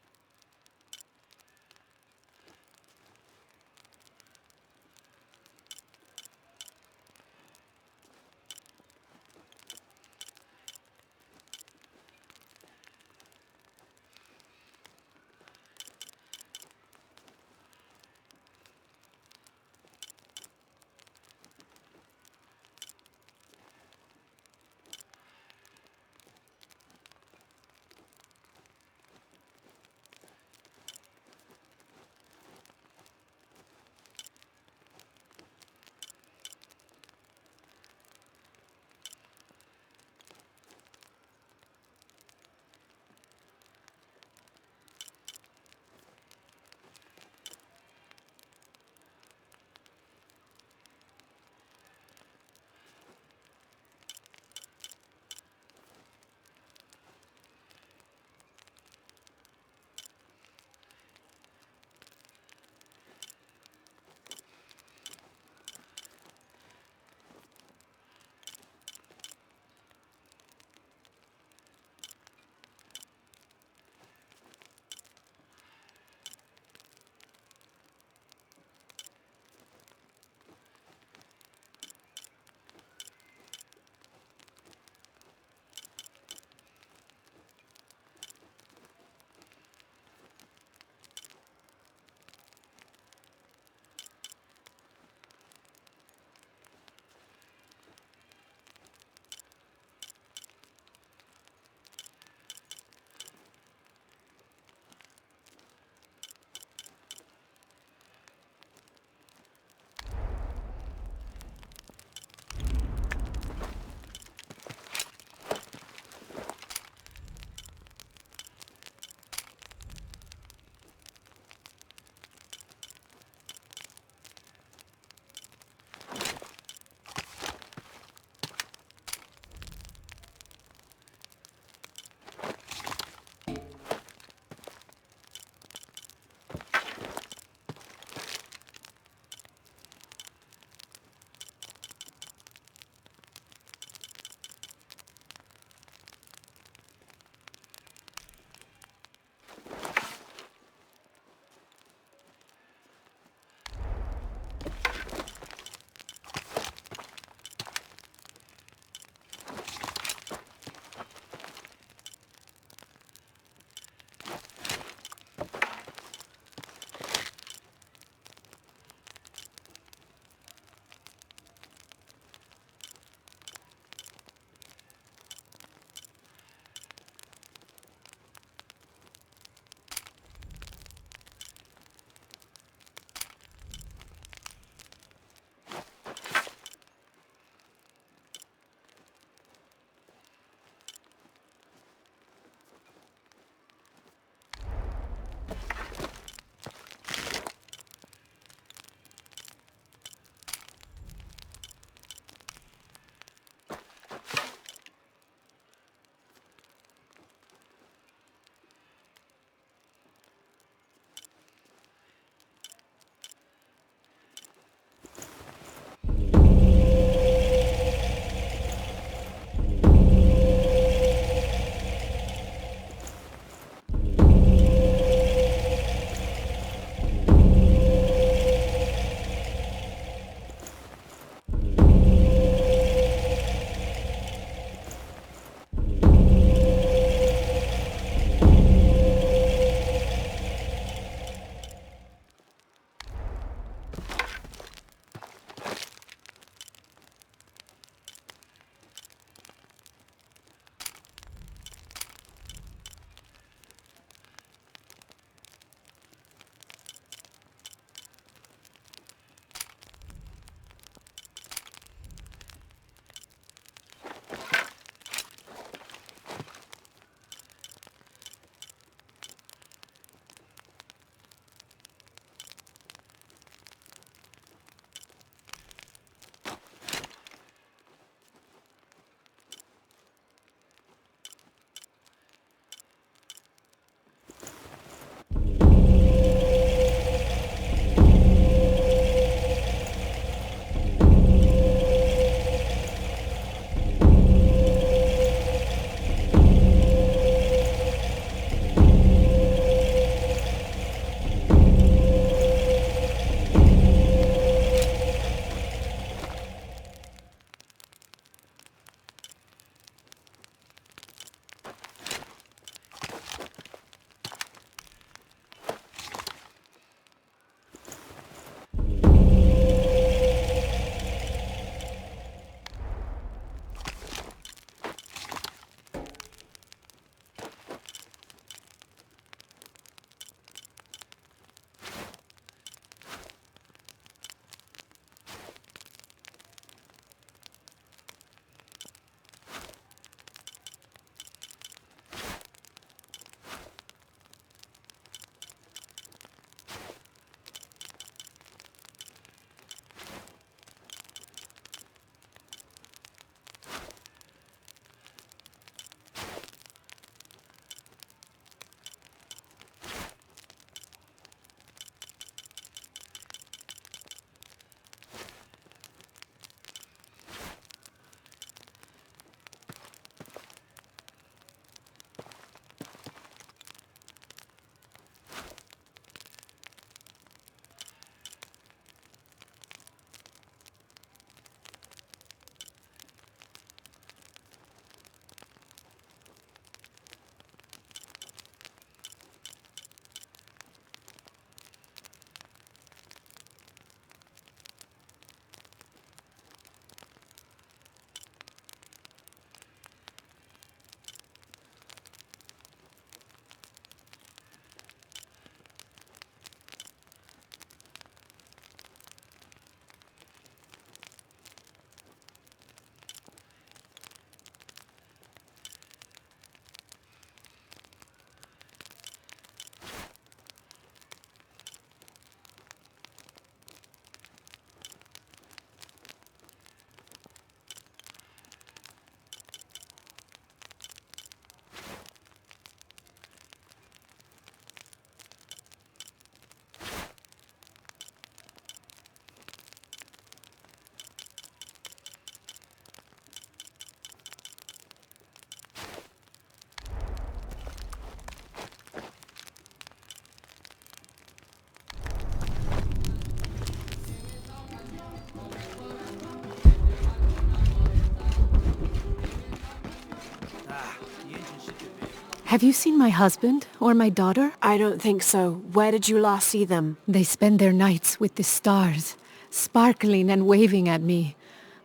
Have you seen my husband or my daughter? I don't think so. Where did you last see them? They spend their nights with the stars, sparkling and waving at me.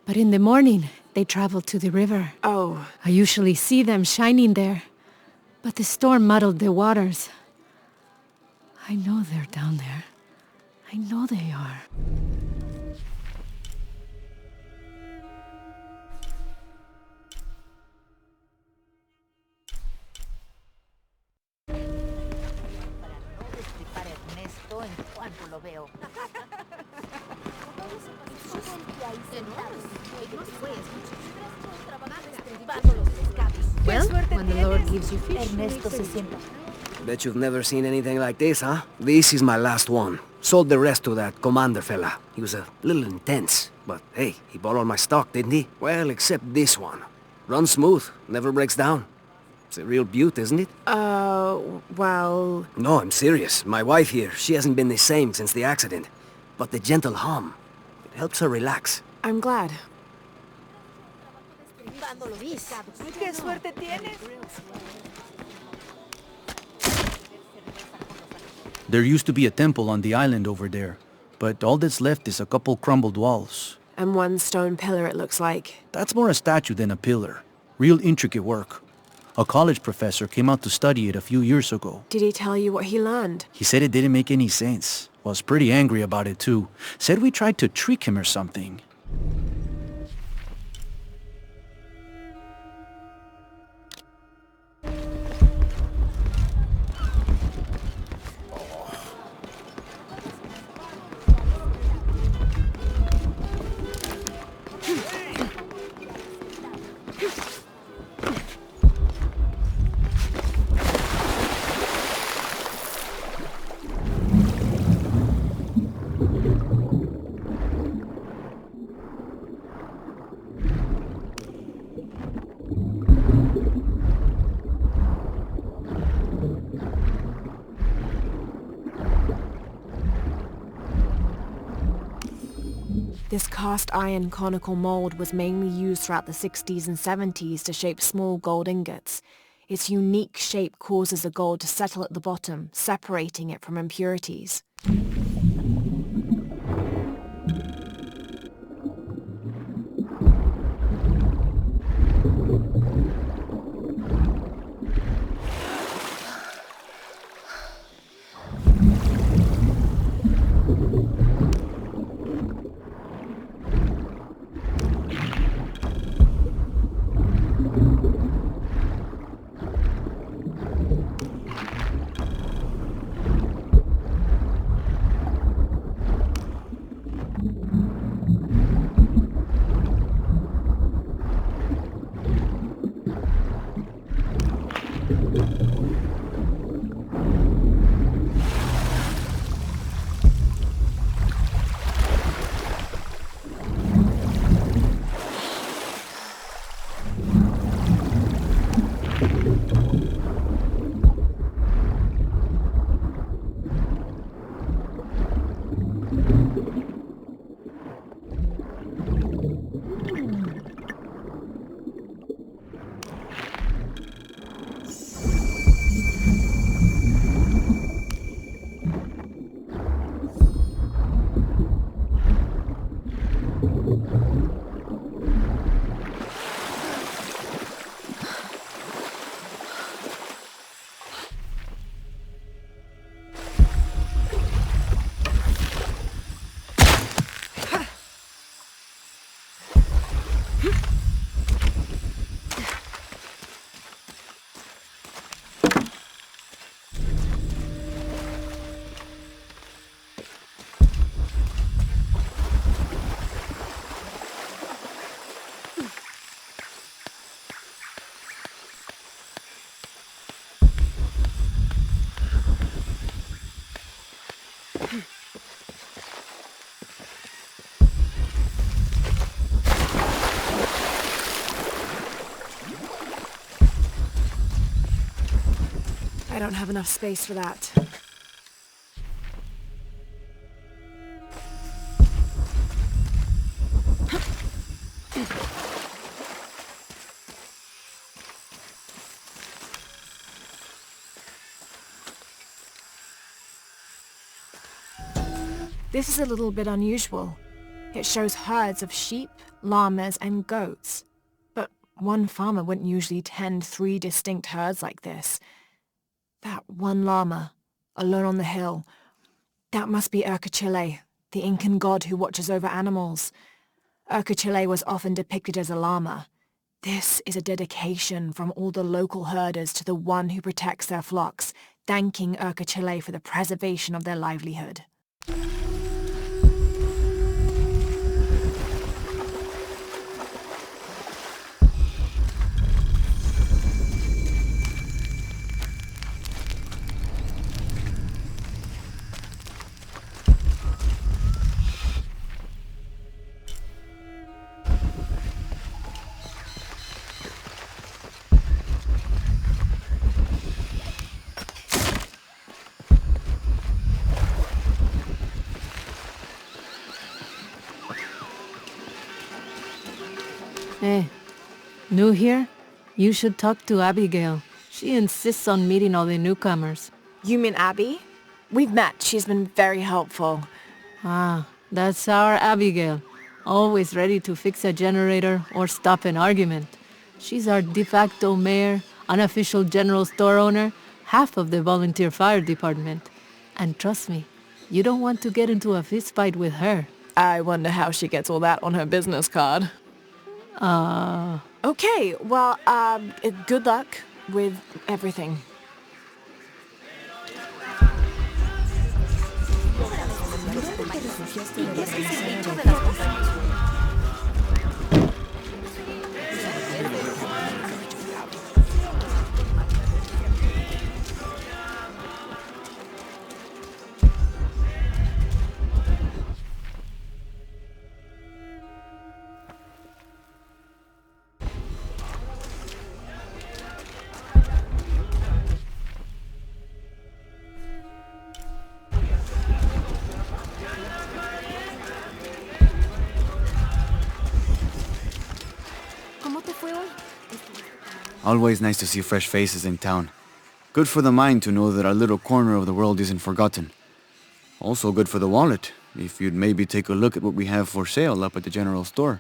But in the morning, they travel to the river. Oh. I usually see them shining there. But the storm muddled the waters. I know they're down there. I know they are. Well, when the Lord gives you fish, Bet you've never seen anything like this, huh? This is my last one. Sold the rest to that commander fella. He was a little intense, but hey, he bought all my stock, didn't he? Well, except this one. Runs smooth, never breaks down. It's a real beaut, isn't it? Well... No, I'm serious. My wife here, she hasn't been the same since the accident. But the gentle hum, it helps her relax. I'm glad. ¡Qué suerte tienes! There used to be a temple on the island over there, but all that's left is a couple crumbled walls. And one stone pillar, it looks like. That's more a statue than a pillar. Real intricate work. A college professor came out to study it a few years ago. Did he tell you what he learned? He said it didn't make any sense. Was pretty angry about it too. Said we tried to trick him or something. This cast iron conical mold was mainly used throughout the 60s and 70s to shape small gold ingots. Its unique shape causes the gold to settle at the bottom, separating it from impurities. I don't have enough space for that. This is a little bit unusual. It shows herds of sheep, llamas, and goats. But one farmer wouldn't usually tend 3 distinct herds like this. That one llama, alone on the hill, that must be Urkachile, the Incan god who watches over animals. Urkachile was often depicted as a llama. This is a dedication from all the local herders to the one who protects their flocks, thanking Urkachile for the preservation of their livelihood. Hey, new here? You should talk to Abigail. She insists on meeting all the newcomers. You mean Abby? We've met. She's been very helpful. Ah, that's our Abigail. Always ready to fix a generator or stop an argument. She's our de facto mayor, unofficial general store owner, half of the volunteer fire department. And trust me, you don't want to get into a fist fight with her. I wonder how she gets all that on her business card. Okay, well, good luck with everything. Always nice to see fresh faces in town. Good for the mind to know that our little corner of the world isn't forgotten. Also good for the wallet, if you'd maybe take a look at what we have for sale up at the general store.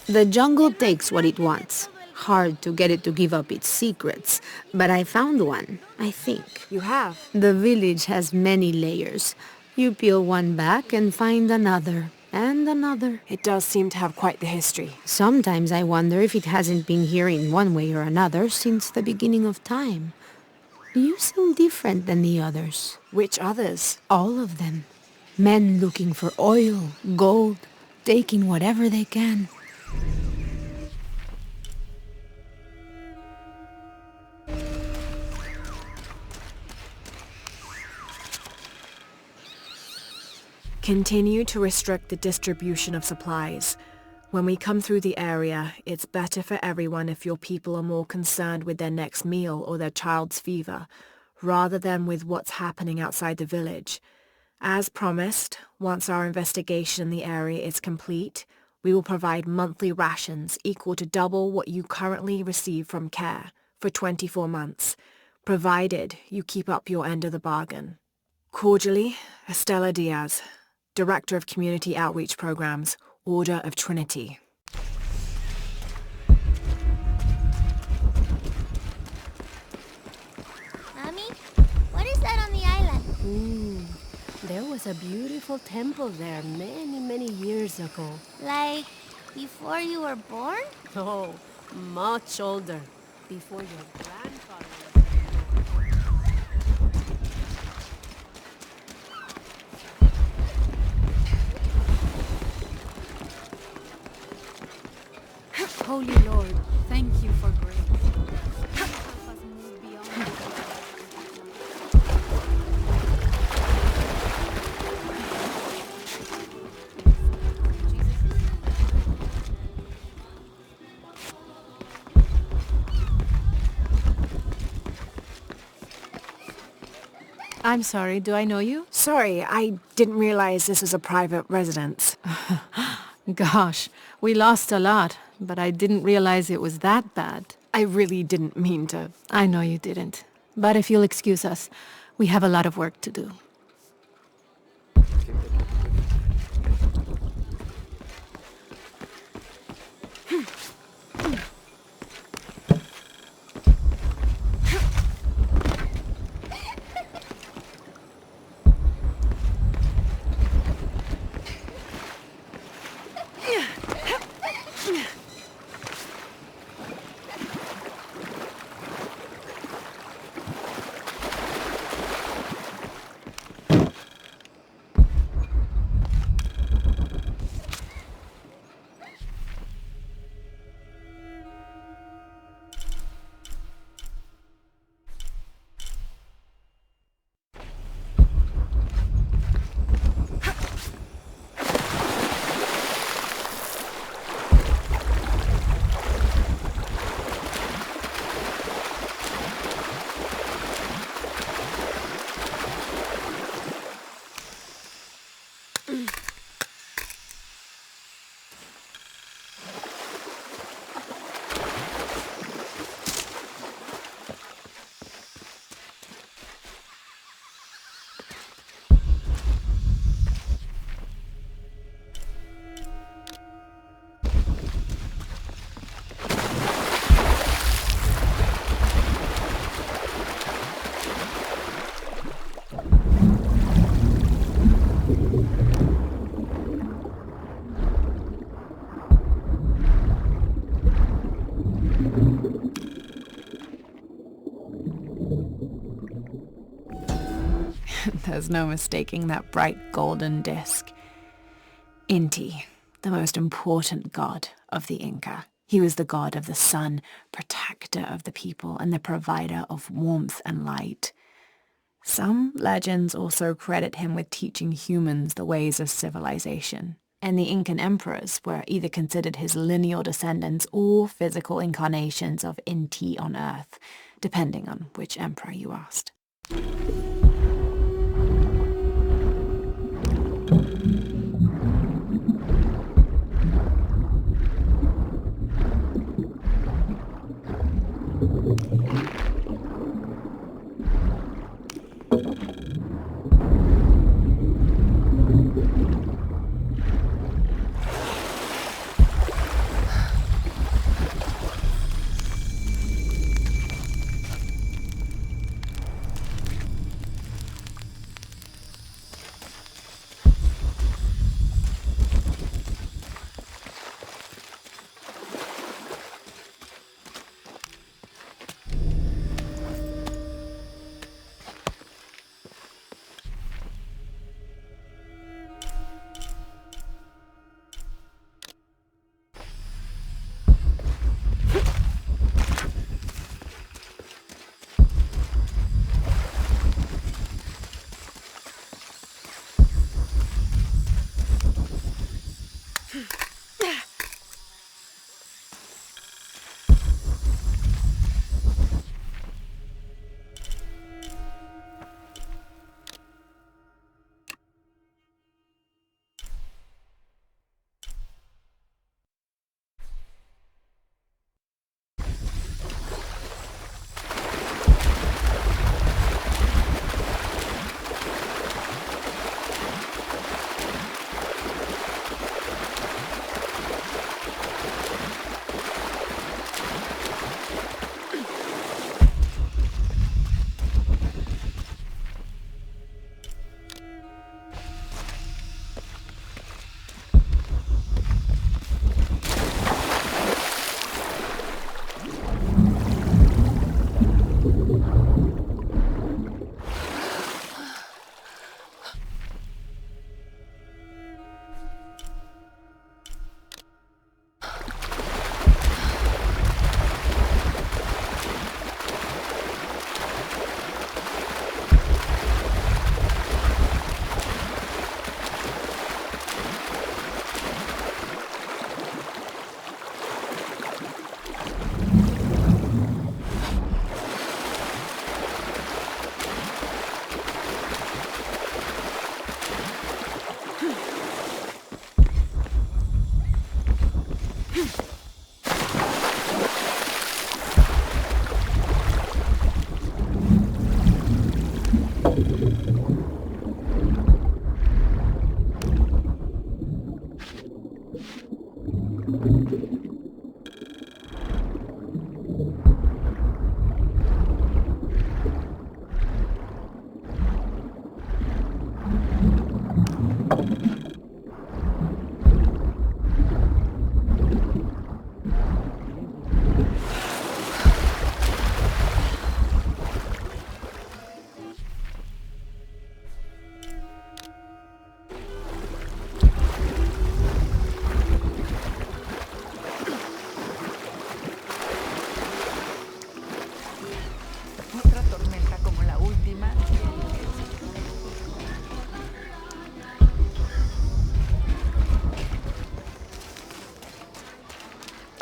The jungle takes what it wants. Hard to get it to give up its secrets. But I found one, I think. You have? The village has many layers. You peel one back and find another, and another. It does seem to have quite the history. Sometimes I wonder if it hasn't been here in one way or another since the beginning of time. You seem different than the others. Which others? All of them. Men looking for oil, gold, taking whatever they can. Continue to restrict the distribution of supplies. When we come through the area, it's better for everyone if your people are more concerned with their next meal or their child's fever, rather than with what's happening outside the village. As promised, once our investigation in the area is complete, we will provide monthly rations equal to double what you currently receive from CARE for 24 months, provided you keep up your end of the bargain. Cordially, Estela Diaz, Director of Community Outreach Programs, Order of Trinity. Mommy, what is that on the island? There was a beautiful temple there many, many years ago. Like, before you were born? Oh, much older. Before your grandfather. Holy Lord, thank you for grace. Help us move beyond I'm sorry, do I know you? Sorry, I didn't realize this was a private residence. Gosh, we lost a lot, but I didn't realize it was that bad. I really didn't mean to. I know you didn't. But if you'll excuse us, we have a lot of work to do. There's no mistaking that bright golden disk. Inti, the most important god of the Inca. He was the god of the sun, protector of the people, and the provider of warmth and light. Some legends also credit him with teaching humans the ways of civilization, and the Incan emperors were either considered his lineal descendants or physical incarnations of Inti on Earth, depending on which emperor you asked.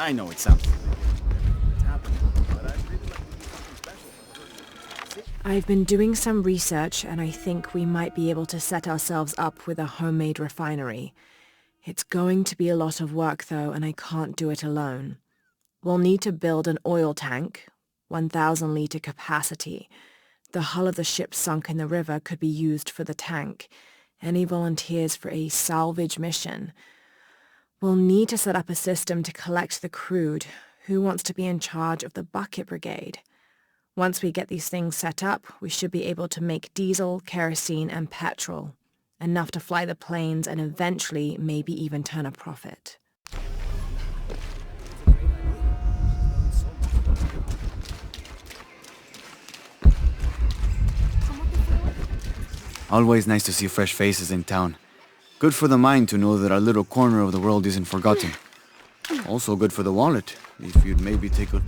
I know it sounds... I've been doing some research, and I think we might be able to set ourselves up with a homemade refinery. It's going to be a lot of work, though, and I can't do it alone. We'll need to build an oil tank, 1,000-liter capacity. The hull of the ship sunk in the river could be used for the tank. Any volunteers for a salvage mission? We'll need to set up a system to collect the crude. Who wants to be in charge of the bucket brigade? Once we get these things set up, we should be able to make diesel, kerosene, and petrol. Enough to fly the planes and eventually maybe even turn a profit. Always nice to see fresh faces in town. Good for the mind to know that our little corner of the world isn't forgotten. Also good for the wallet, if you'd maybe take a...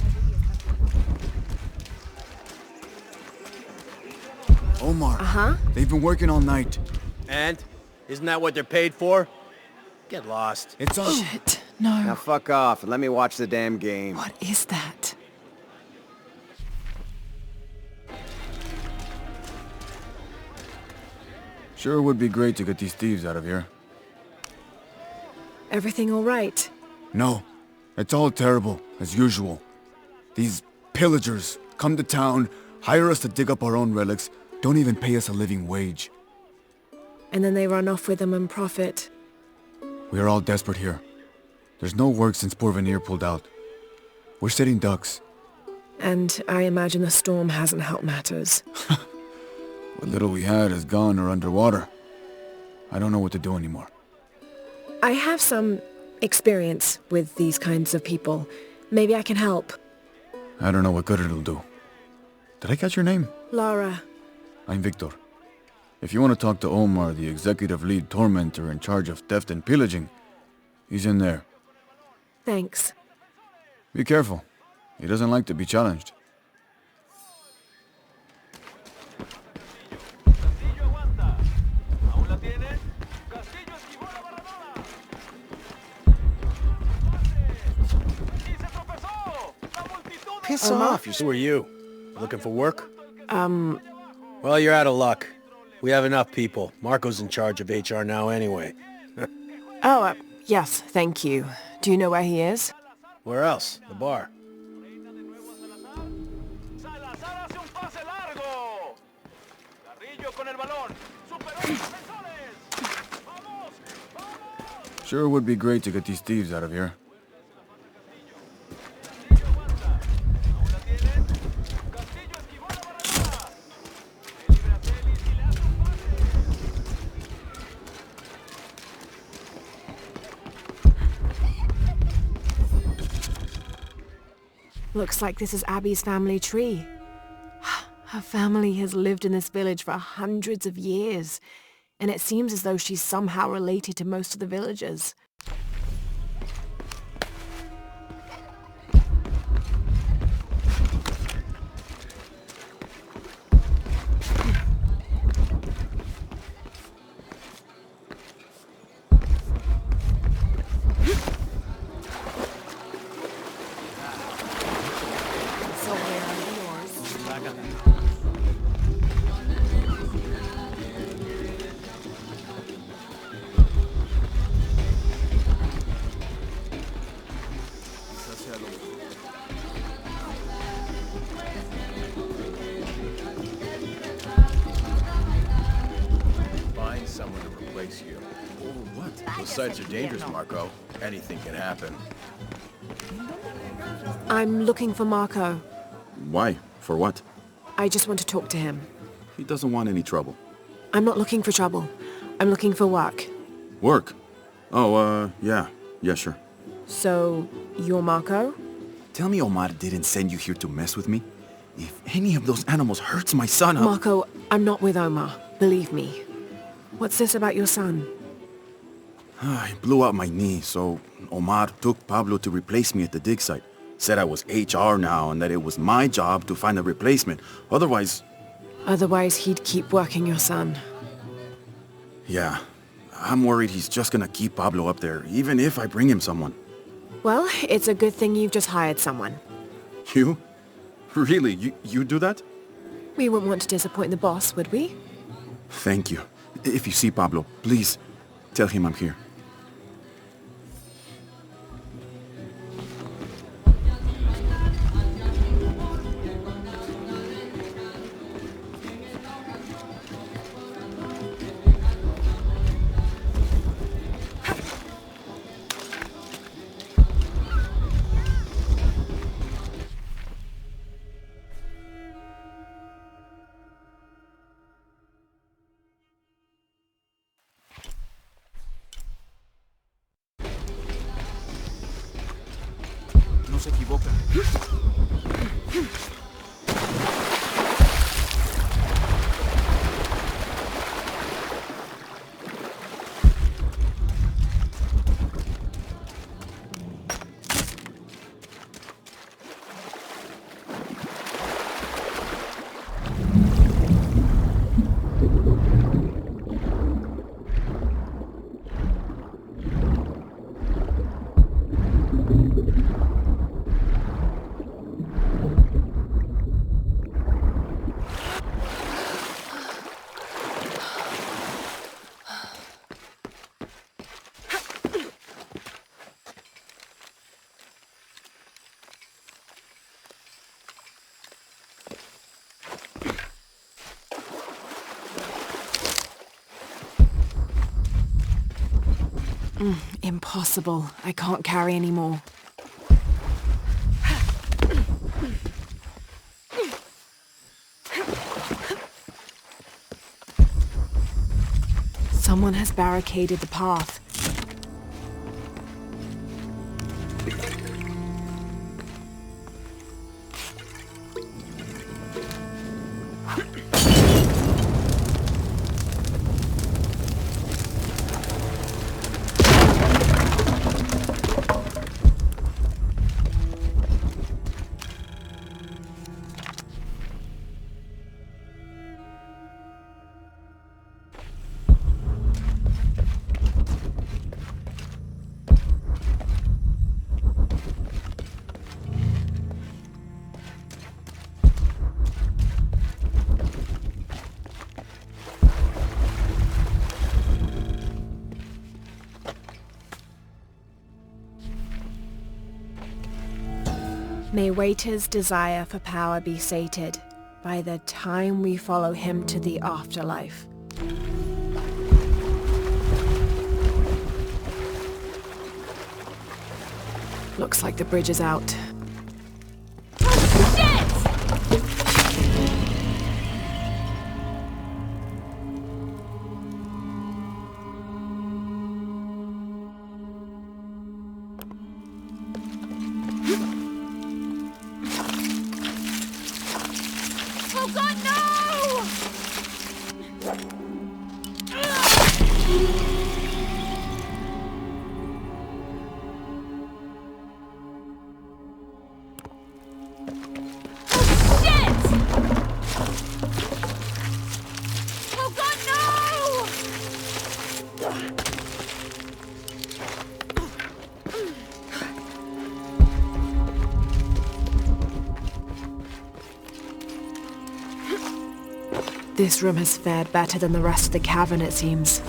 Omar. Uh-huh? They've been working all night. And? Isn't that what they're paid for? Get lost. It's on... Shit, no. Now fuck off and let me watch the damn game. What is that? Sure would be great to get these thieves out of here. Everything all right? No. It's all terrible, as usual. These pillagers come to town, hire us to dig up our own relics, don't even pay us a living wage. And then they run off with them and profit. We are all desperate here. There's no work since Porvenir pulled out. We're sitting ducks. And I imagine the storm hasn't helped matters. What little we had is gone or underwater. I don't know what to do anymore. I have some experience with these kinds of people. Maybe I can help. I don't know what good it'll do. Did I catch your name? Lara. I'm Victor. If you want to talk to Omar, the executive lead tormentor in charge of theft and pillaging, he's in there. Thanks. Be careful. He doesn't like to be challenged. Piss off. Who are you? Looking for work? Well, you're out of luck. We have enough people. Marco's in charge of HR now anyway. Yes, thank you. Do you know where he is? Where else? The bar. Sure would be great to get these thieves out of here. Looks like this is Abby's family tree. Her family has lived in this village for hundreds of years, and it seems as though she's somehow related to most of the villagers. Sites are dangerous, Marco. Anything can happen. I'm looking for Marco. Why? For what? I just want to talk to him. He doesn't want any trouble. I'm not looking for trouble. I'm looking for work. Work? Oh, yeah. Yeah, sure. So, you're Marco? Tell me Omar didn't send you here to mess with me? If any of those animals hurts my son, Marco, I'm not with Omar. Believe me. What's this about your son? I blew out my knee, so Omar took Pablo to replace me at the dig site. Said I was HR now and that it was my job to find a replacement. Otherwise... Otherwise, he'd keep working your son. Yeah. I'm worried he's just gonna keep Pablo up there, even if I bring him someone. Well, it's a good thing you've just hired someone. You? Really? You do that? We wouldn't want to disappoint the boss, would we? Thank you. If you see Pablo, please tell him I'm here. No se equivoca. Impossible. I can't carry any more. Someone has barricaded the path. May Waiter's desire for power be sated by the time we follow him to the afterlife. Looks like the bridge is out. Oh God, no! This room has fared better than the rest of the cavern, it seems.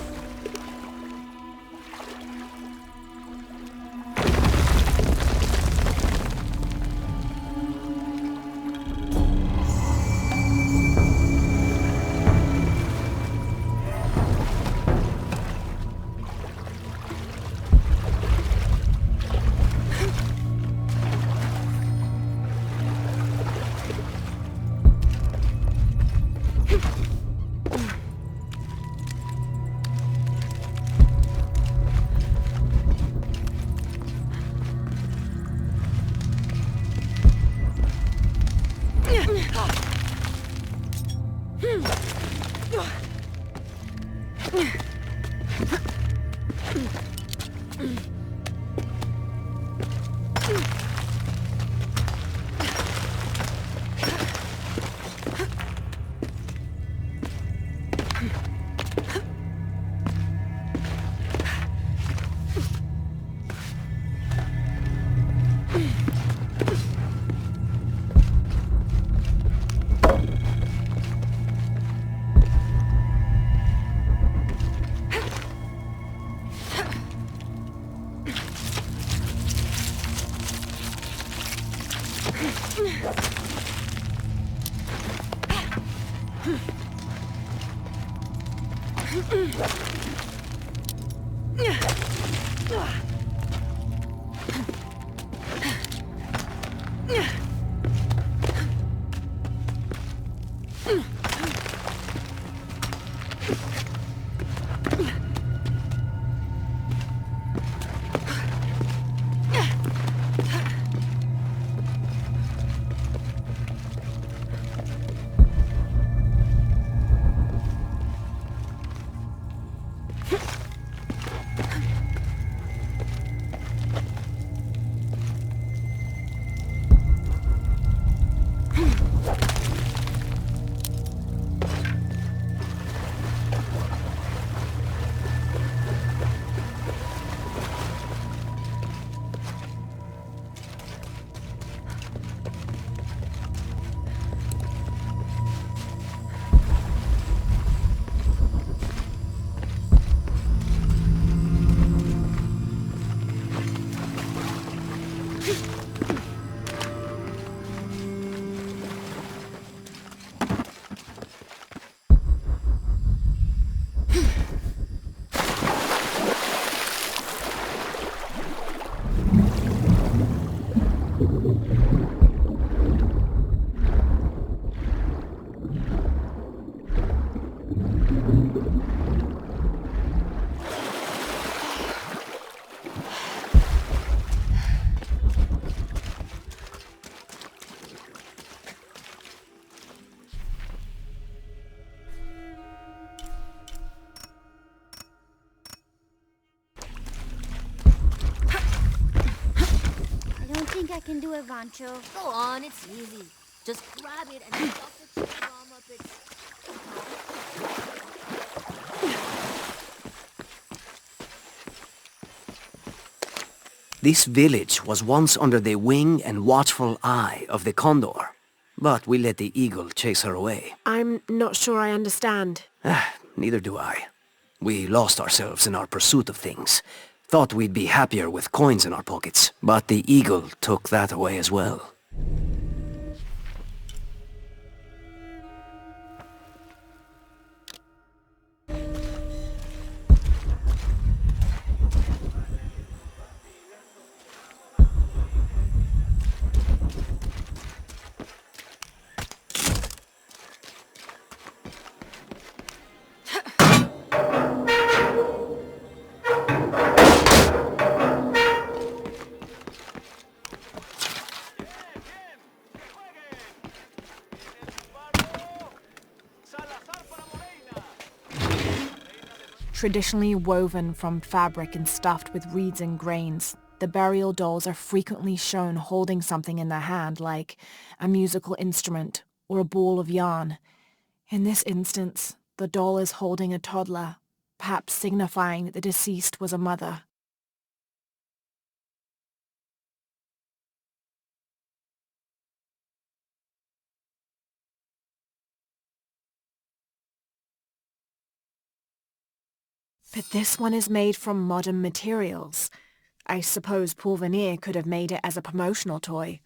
I can do it, Rancho. Go on, it's easy. Just grab it and stop the bomb up its... This village was once under the wing and watchful eye of the condor, but we let the eagle chase her away. I'm not sure I understand. Neither do I. We lost ourselves in our pursuit of things. Thought we'd be happier with coins in our pockets, but the eagle took that away as well. Traditionally woven from fabric and stuffed with reeds and grains, the burial dolls are frequently shown holding something in their hand like a musical instrument or a ball of yarn. In this instance, the doll is holding a toddler, perhaps signifying that the deceased was a mother. But this one is made from modern materials. I suppose Paul Veneer could have made it as a promotional toy.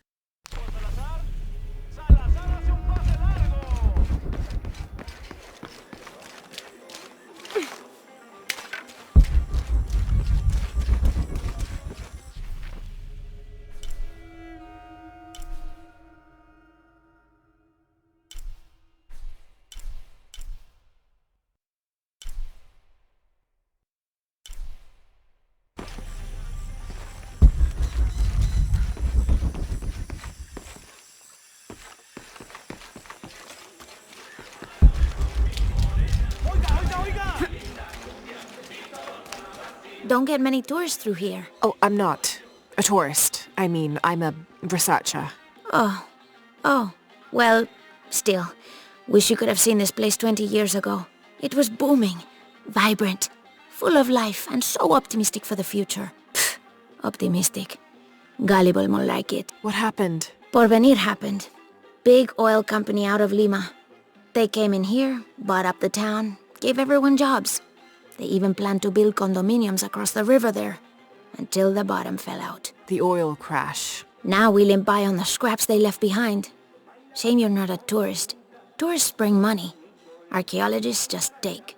Don't get many tourists through here. Oh, I'm not a tourist. I mean, I'm a researcher. Oh. Well, still. Wish you could have seen this place 20 years ago. It was booming, vibrant, full of life, and so optimistic for the future. Pfft, optimistic. Gullible more like it. What happened? Porvenir happened. Big oil company out of Lima. They came in here, bought up the town, gave everyone jobs. They even planned to build condominiums across the river there, until the bottom fell out. The oil crash. Now we limp by on the scraps they left behind. Shame you're not a tourist. Tourists bring money. Archaeologists just take.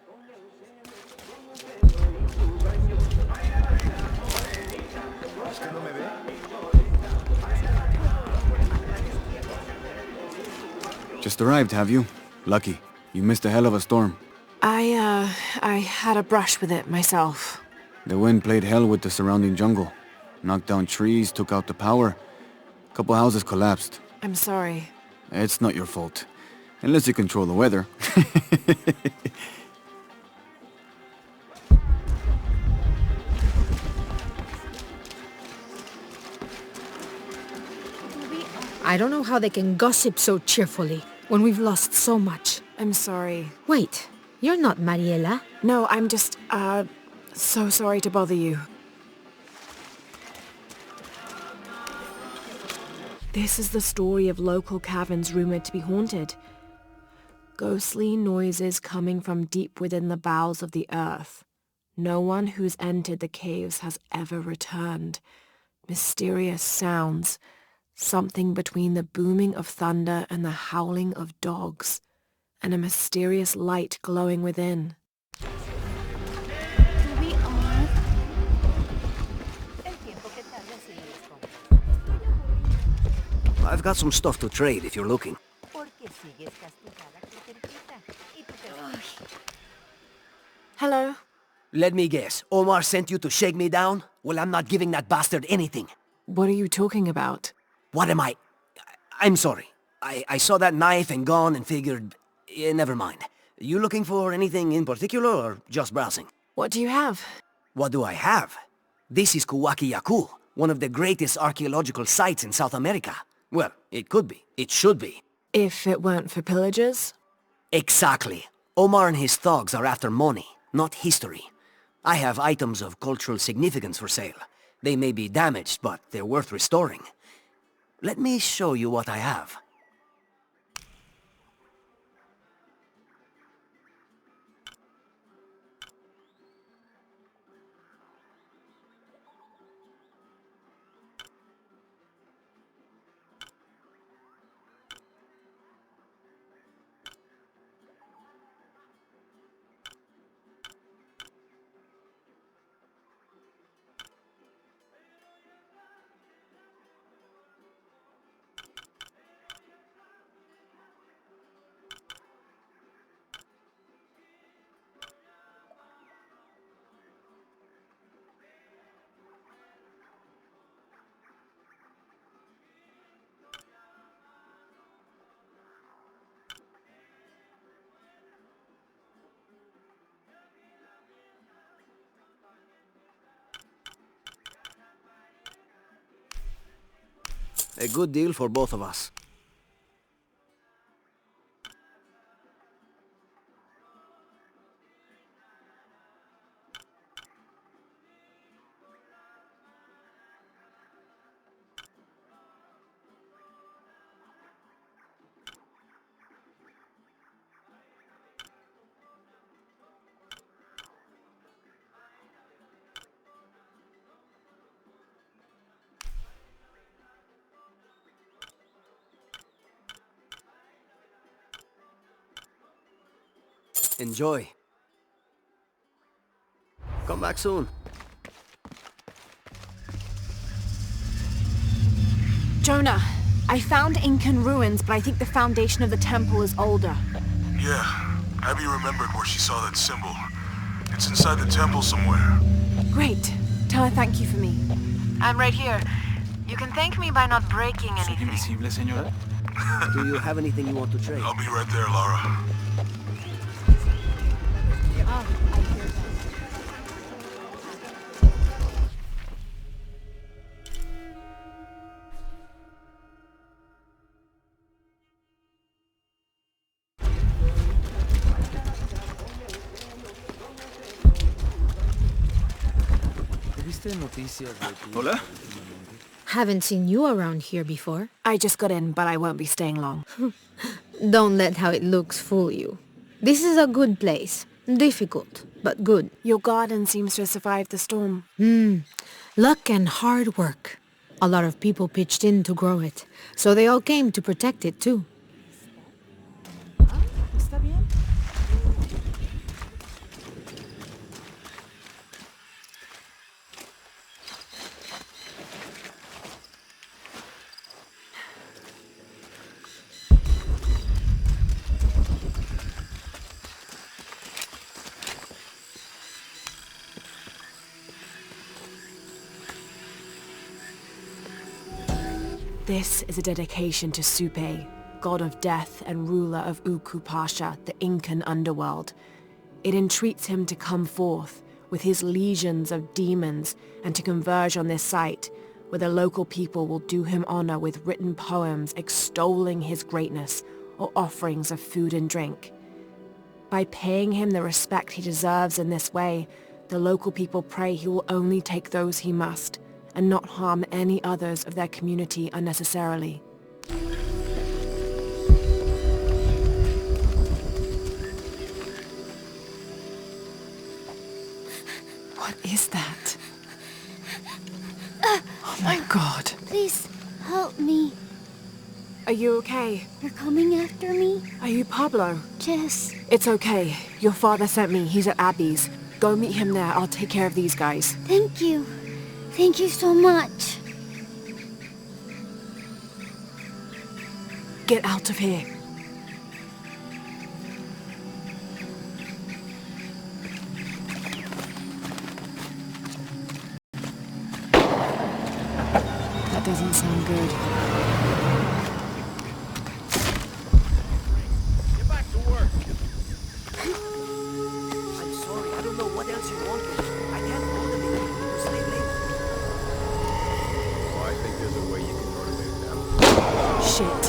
Just arrived, have you? Lucky. You missed a hell of a storm. I had a brush with it myself. The wind played hell with the surrounding jungle. Knocked down trees, took out the power. A couple houses collapsed. I'm sorry. It's not your fault. Unless you control the weather. I don't know how they can gossip so cheerfully when we've lost so much. I'm sorry. Wait, you're not Mariela. No, I'm just, so sorry to bother you. This is the story of local caverns rumored to be haunted. Ghostly noises coming from deep within the bowels of the earth. No one who's entered the caves has ever returned. Mysterious sounds. Something between the booming of thunder and the howling of dogs. And a mysterious light glowing within. I've got some stuff to trade if you're looking. Hello? Let me guess. Omar sent you to shake me down? Well, I'm not giving that bastard anything. What are you talking about? What am I? I'm sorry. I saw that knife and gun and figured... never mind. You looking for anything in particular or just browsing? What do you have? What do I have? This is Kuwaki Yaku, one of the greatest archaeological sites in South America. Well, it could be. It should be. If it weren't for pillagers? Exactly. Omar and his thugs are after money, not history. I have items of cultural significance for sale. They may be damaged, but they're worth restoring. Let me show you what I have. A good deal for both of us. Enjoy. Come back soon. Jonah, I found Incan ruins, but I think the foundation of the temple is older. Yeah, Abby remembered where she saw that symbol. It's inside the temple somewhere. Great. Tell her thank you for me. I'm right here. You can thank me by not breaking anything. Invisible, señora? Do you have anything you want to trade? I'll be right there, Lara. Hola? Haven't seen you around here before. I just got in, but I won't be staying long. Don't let how it looks fool you. This is a good place. Difficult, but good. Your garden seems to have survived the storm. Luck and hard work. A lot of people pitched in to grow it, so they all came to protect it too. ¿Está bien? This is a dedication to Supe, god of death and ruler of Uku Pasha, the Incan underworld. It entreats him to come forth with his legions of demons and to converge on this site, where the local people will do him honor with written poems extolling his greatness or offerings of food and drink. By paying him the respect he deserves in this way, the local people pray he will only take those he must, and not harm any others of their community unnecessarily. What is that? Oh my God. Please, help me. Are you okay? You're coming after me? Are you Pablo? Jess. It's okay. Your father sent me. He's at Abby's. Go meet him there. I'll take care of these guys. Thank you. Thank you so much. Get out of here. That doesn't sound good. Get back to work. I'm sorry, I don't know what else you want. I can't hold them in. You stay late. Oh, I think there's a way you can motivate them. Shit.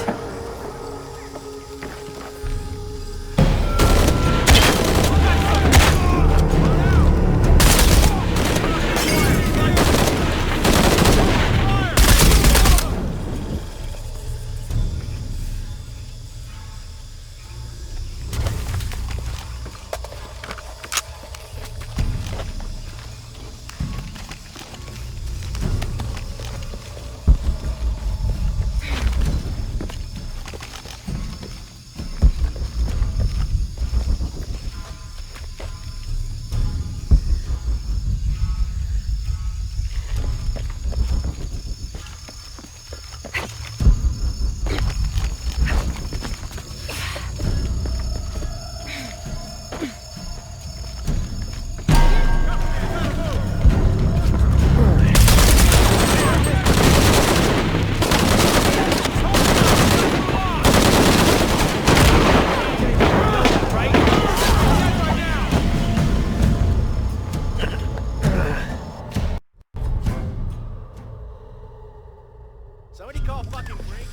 Somebody call fucking break.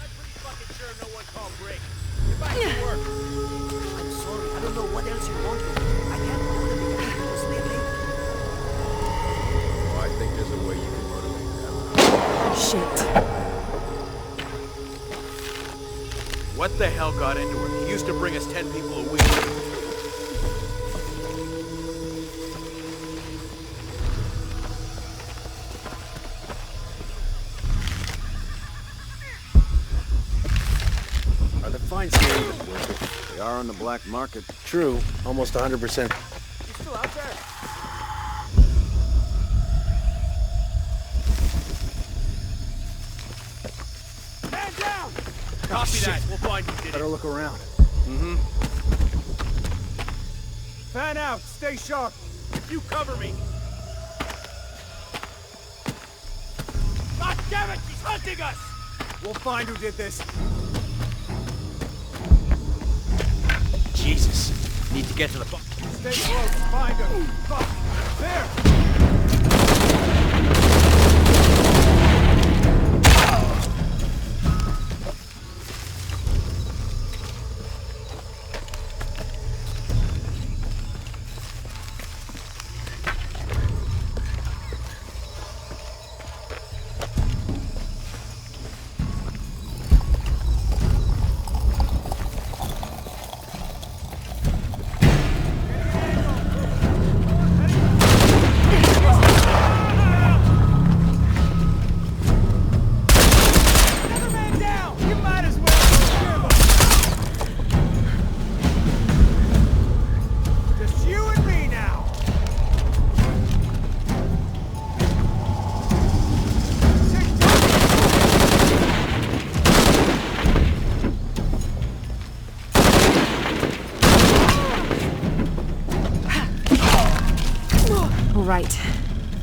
I'm pretty fucking sure no one called break. Get back to work. I'm sorry, I don't know what else you want. I can't hold them in. You stay late. Oh, I think there's a way you can motivate them. Shit. What the hell got into her? He used to bring us 10 people a week. Are the fines here even worth it? They are on the black market. True, almost 100%. He's still out there. Man down! Copy that. We'll find who did it. Better look around. Mm-hmm. Fan out. Stay sharp. You cover me. God damn it! He's hunting us! We'll find who did this. Jesus. Need to get to the box. Stay close. Find him. Fuck. There!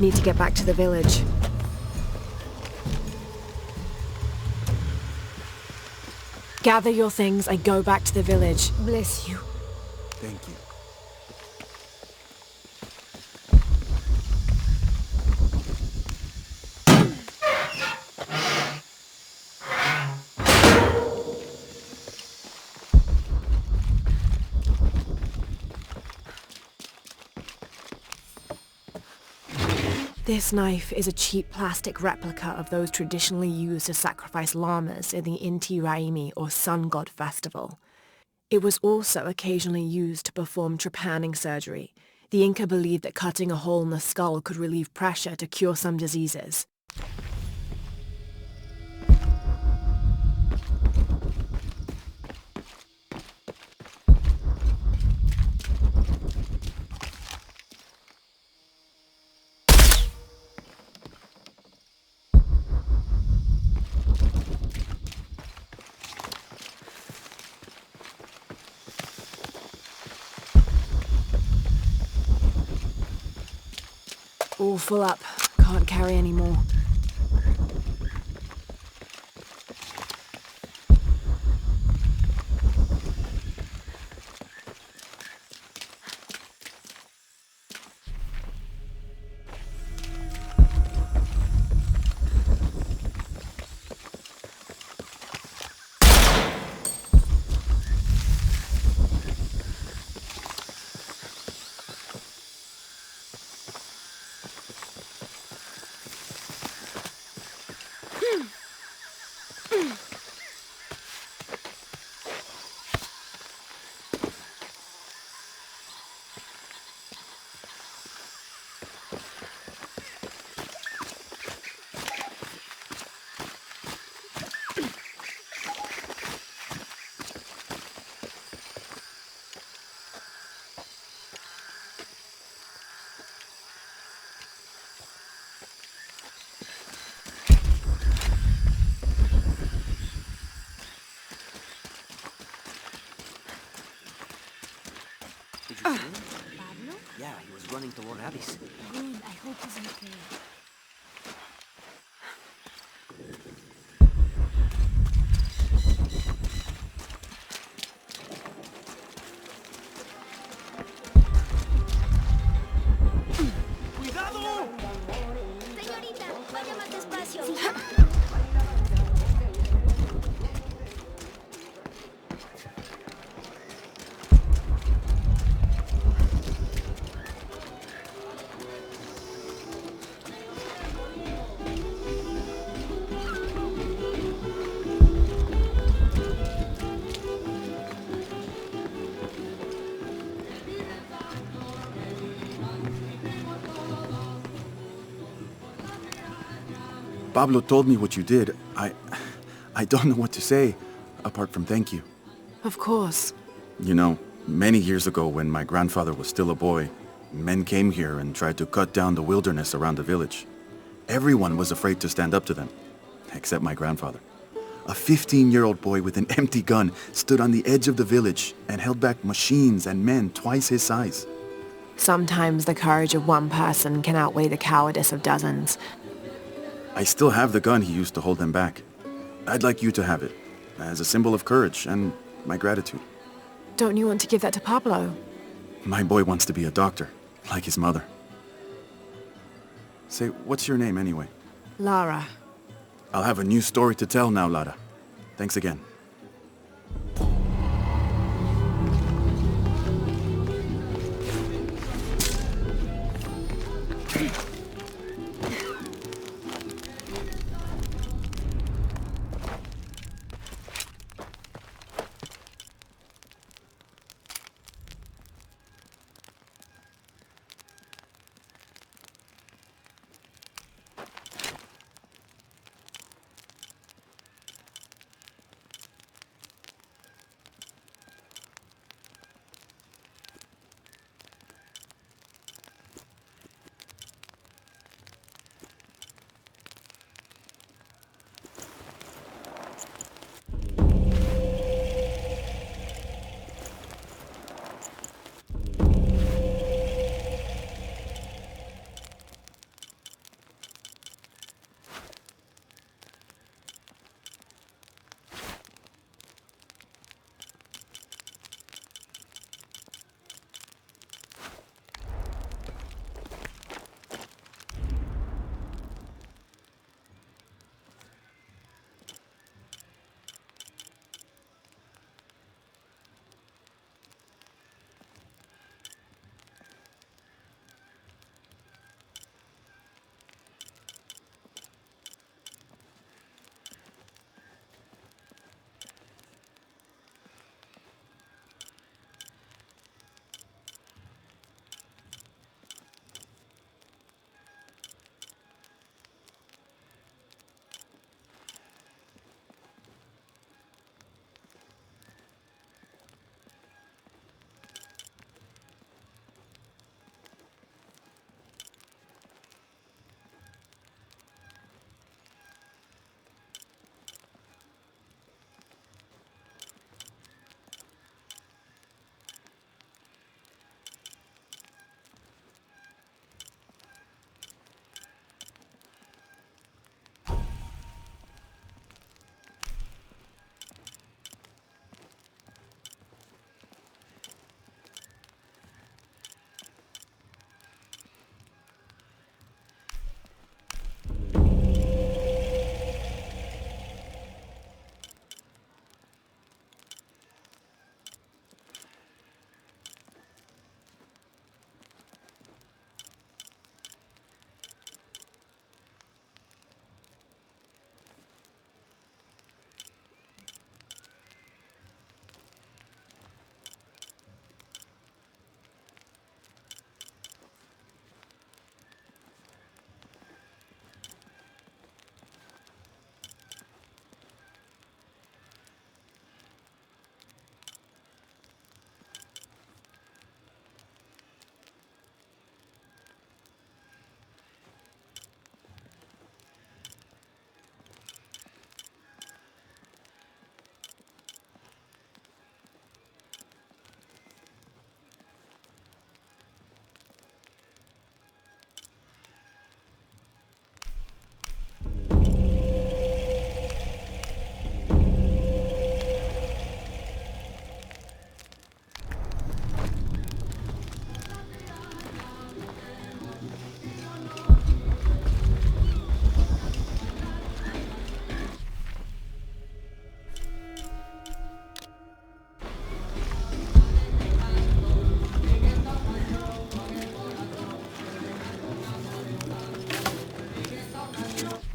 Need to get back to the village. Gather your things and go back to the village. Bless you. Thank you. This knife is a cheap plastic replica of those traditionally used to sacrifice llamas in the Inti Raymi or Sun God Festival. It was also occasionally used to perform trepanning surgery. The Inca believed that cutting a hole in the skull could relieve pressure to cure some diseases. All full up. Can't carry any more. Did you see him? Pablo? Yeah, he was running toward Abby's. Good, I hope he's okay. ¡Cuidado! Señorita, vaya más despacio. Pablo told me what you did. I don't know what to say, apart from thank you. Of course. You know, many years ago when my grandfather was still a boy, men came here and tried to cut down the wilderness around the village. Everyone was afraid to stand up to them, except my grandfather. A 15-year-old boy with an empty gun stood on the edge of the village and held back machines and men twice his size. Sometimes the courage of one person can outweigh the cowardice of dozens. I still have the gun he used to hold them back. I'd like you to have it, as a symbol of courage and my gratitude. Don't you want to give that to Pablo? My boy wants to be a doctor, like his mother. Say, what's your name anyway? Lara. I'll have a new story to tell now, Lara. Thanks again.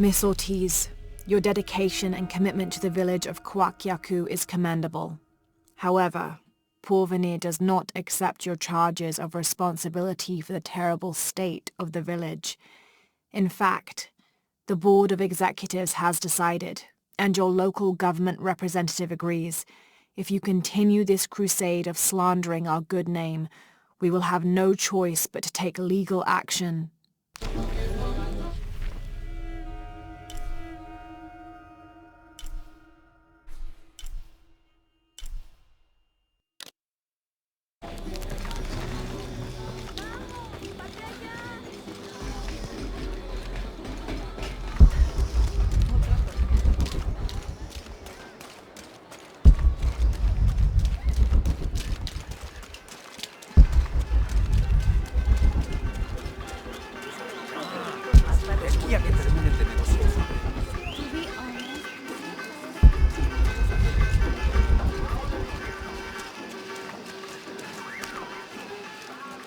Miss Ortiz, your dedication and commitment to the village of Kwakyaku is commendable. However, Porvenir does not accept your charges of responsibility for the terrible state of the village. In fact, the Board of Executives has decided, and your local government representative agrees, if you continue this crusade of slandering our good name, we will have no choice but to take legal action.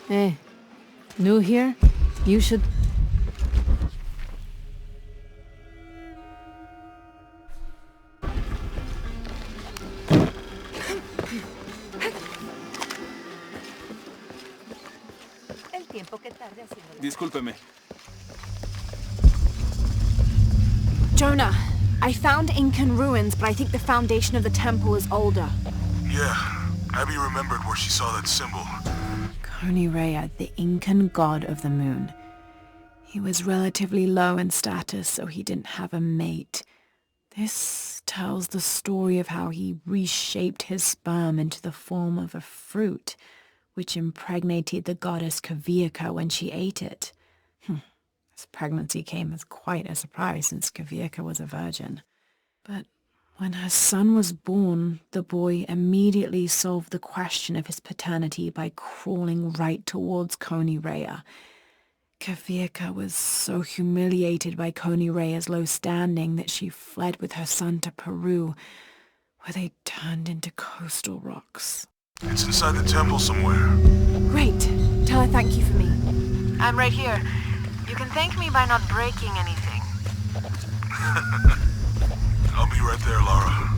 Hey, new here? You should... Discúlpeme. Jonah, I found Incan ruins, but I think the foundation of the temple is older. Yeah, Abby remembered where she saw that symbol. Konirea, the Incan god of the moon. He was relatively low in status, so he didn't have a mate. This tells the story of how he reshaped his sperm into the form of a fruit, which impregnated the goddess Kavika when she ate it. This pregnancy came as quite a surprise since Kavika was a virgin. But when her son was born, the boy immediately solved the question of his paternity by crawling right towards Konirea. Kavika was so humiliated by Konirea's low standing that she fled with her son to Peru, where they turned into coastal rocks. It's inside the temple somewhere. Great. Tell her thank you for me. I'm right here. You can thank me by not breaking anything. I'll be right there, Lara.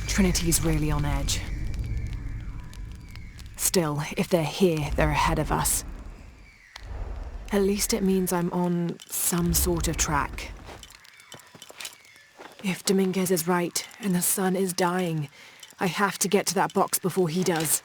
Trinity's really on edge. Still, if they're here, they're ahead of us. At least it means I'm on some sort of track. If Dominguez is right, and the sun is dying, I have to get to that box before he does.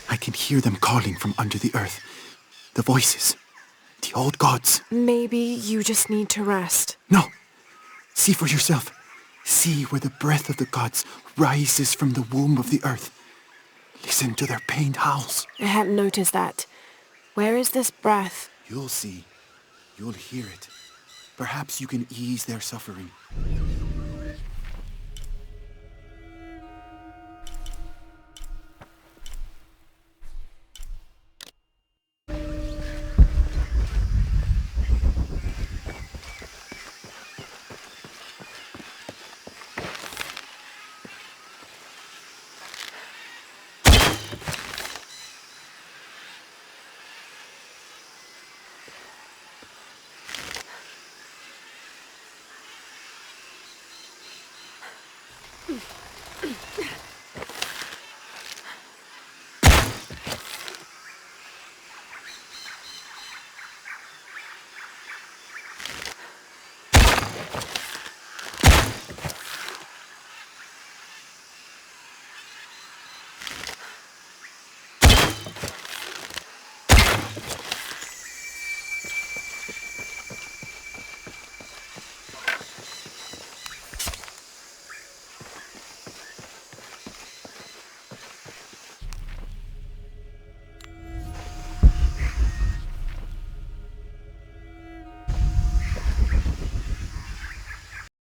I can hear them calling from under the earth. The voices. The old gods. Maybe you just need to rest. No. See for yourself. See where the breath of the gods rises from the womb of the earth. Listen to their pained howls. I hadn't noticed that. Where is this breath? You'll see. You'll hear it. Perhaps you can ease their suffering.